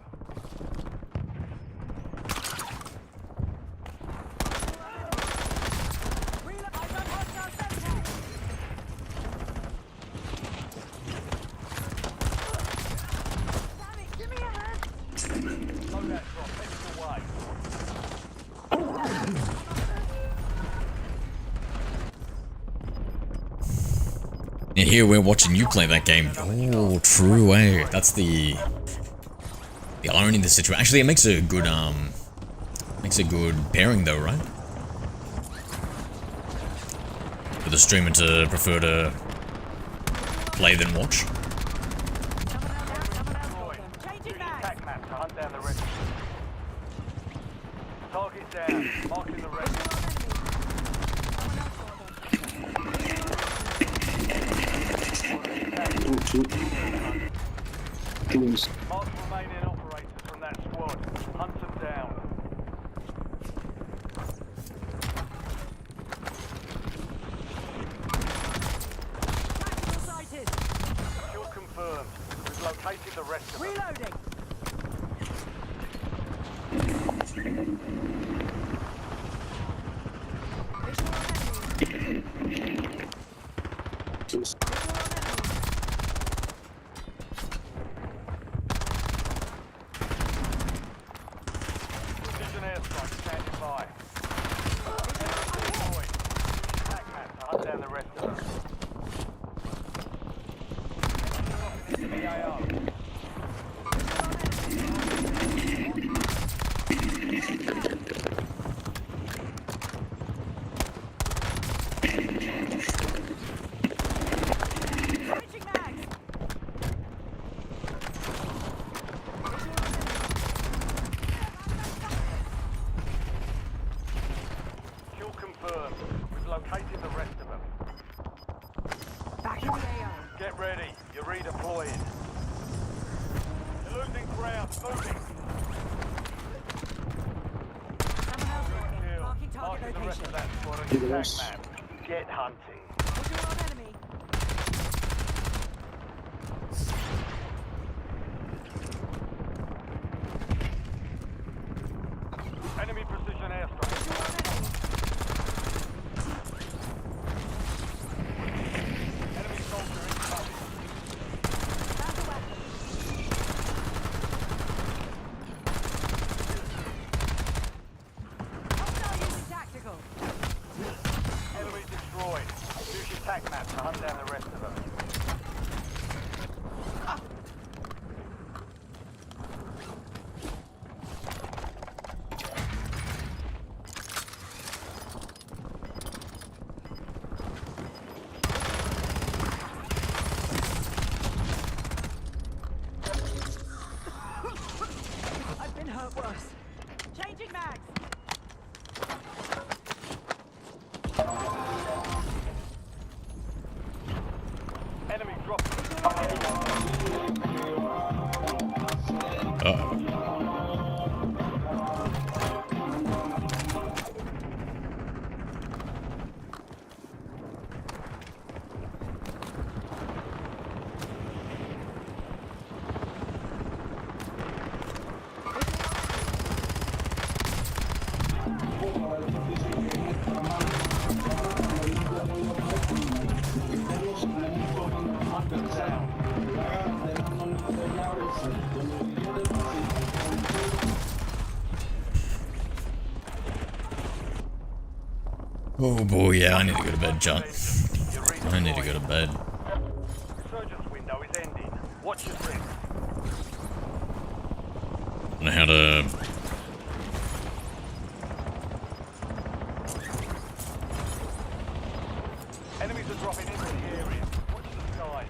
Load that drop. Heading away. And here we're watching you play that game. Oh, true, eh? That's the irony in the situation. Actually, it makes a good pairing though, right? For the streamer to prefer to play than watch. Use your attack map to hunt down the rest. Target down. Marking the rest. Mark remaining operators from that squad. Hunt them down. Sighted. Kill confirmed. We've located the rest of them. Reloading. Precision airstrike standing by. Deployed. Use your attack map to hunt down the rest of them. Into the AO. Switching mags. Kill confirmed. We've located the rest of them. Back in the AO. Get ready. You're redeploying. You're losing ground. Moving. Someone else working. Kill. Marking target Marking the rest location. of that squad on your attack map. Get hunting. Visual on enemy. Enemy precision airstrike. Enemy soldier incoming. Found a weapon. Hostile hurt worse. Changing mags. Enemy dropping. Uh-oh. Oh boy, yeah, I need to go to bed, John. I need to go to bed. Resurgence window is ending. Watch your six. I don't know how to... Enemies are dropping into the area. Watch the sky.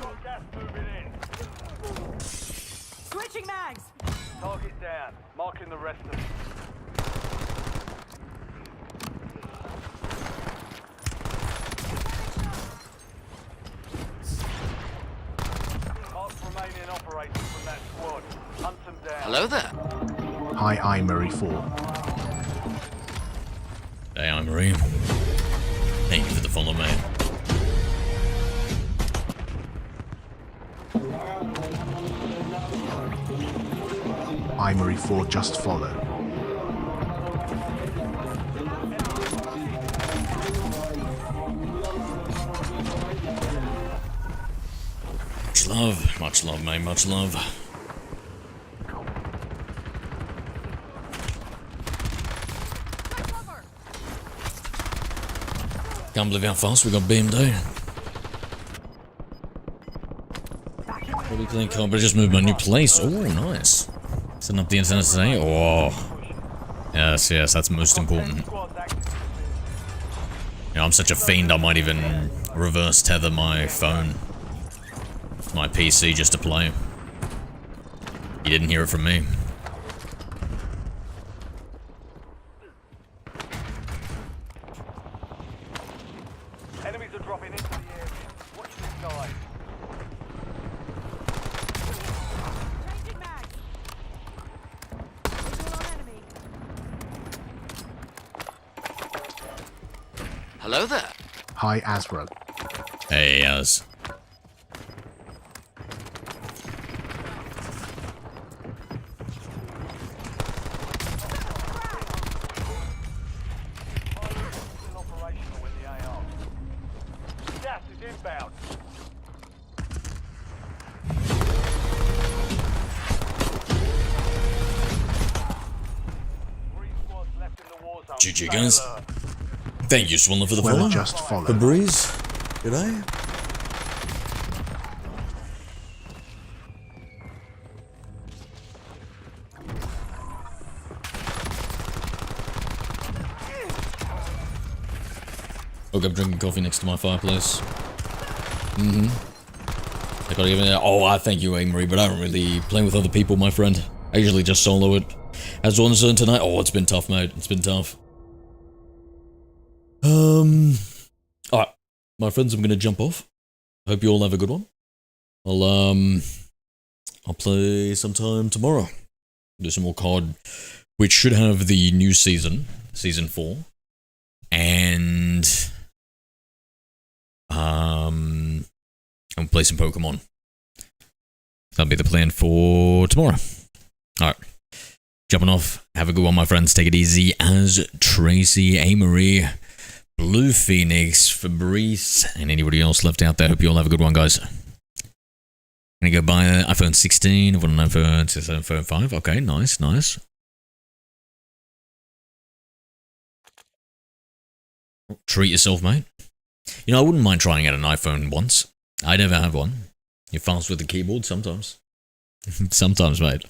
Got gas moving in. Switching mags. Target down. Marking the rest of it. Mark remaining operators from that squad. Hunt them down. Hello there. Hi, Imery 4. Hey, I'm Marie. Thank you for the follow, mate. Imery 4 just follow. Much love, mate, much love. Can't believe how fast we got beamed out. What do you think? Oh, but I just moved my new place. Oh, nice. Setting up the internet today. Oh. Yes, that's most important. Yeah, I'm such a fiend, I might even reverse tether my phone to my PC just to play. You didn't hear it from me. Enemies are dropping into the area. Watch the sky. Changing mags. Visual on enemy. Hello there. Hi, Azra. Hey, Az. Still operational with the AR. Gas is inbound. Three squads left in the war zone. GG, guys. Thank you, Swindler, for the Well, follow. just follow. Febreze, good day. Okay, I'm drinking coffee next to my fireplace. I gotta give it. Oh, I thank you, Amory, but I don't really play with other people, my friend. I usually just solo it. As Warzone tonight. Oh, it's been tough, mate. It's been tough. Alright, my friends, I'm gonna jump off. Hope you all have a good one. I'll play sometime tomorrow. Do some more COD, which should have the new season, Season 4. And I'll play some Pokemon. That'll be the plan for tomorrow. Alright. Jumping off. Have a good one, my friends. Take it easy. As Tracy, Amory, Blue Phoenix, Fabrice, and anybody else left out there. Hope you all have a good one, guys. Gonna go buy an iPhone 16. I've got an iPhone 5. Okay, nice. Treat yourself, mate. You know, I wouldn't mind trying out an iPhone once. I never have one. You're fast with the keyboard sometimes. Sometimes, mate.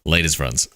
Latest, friends.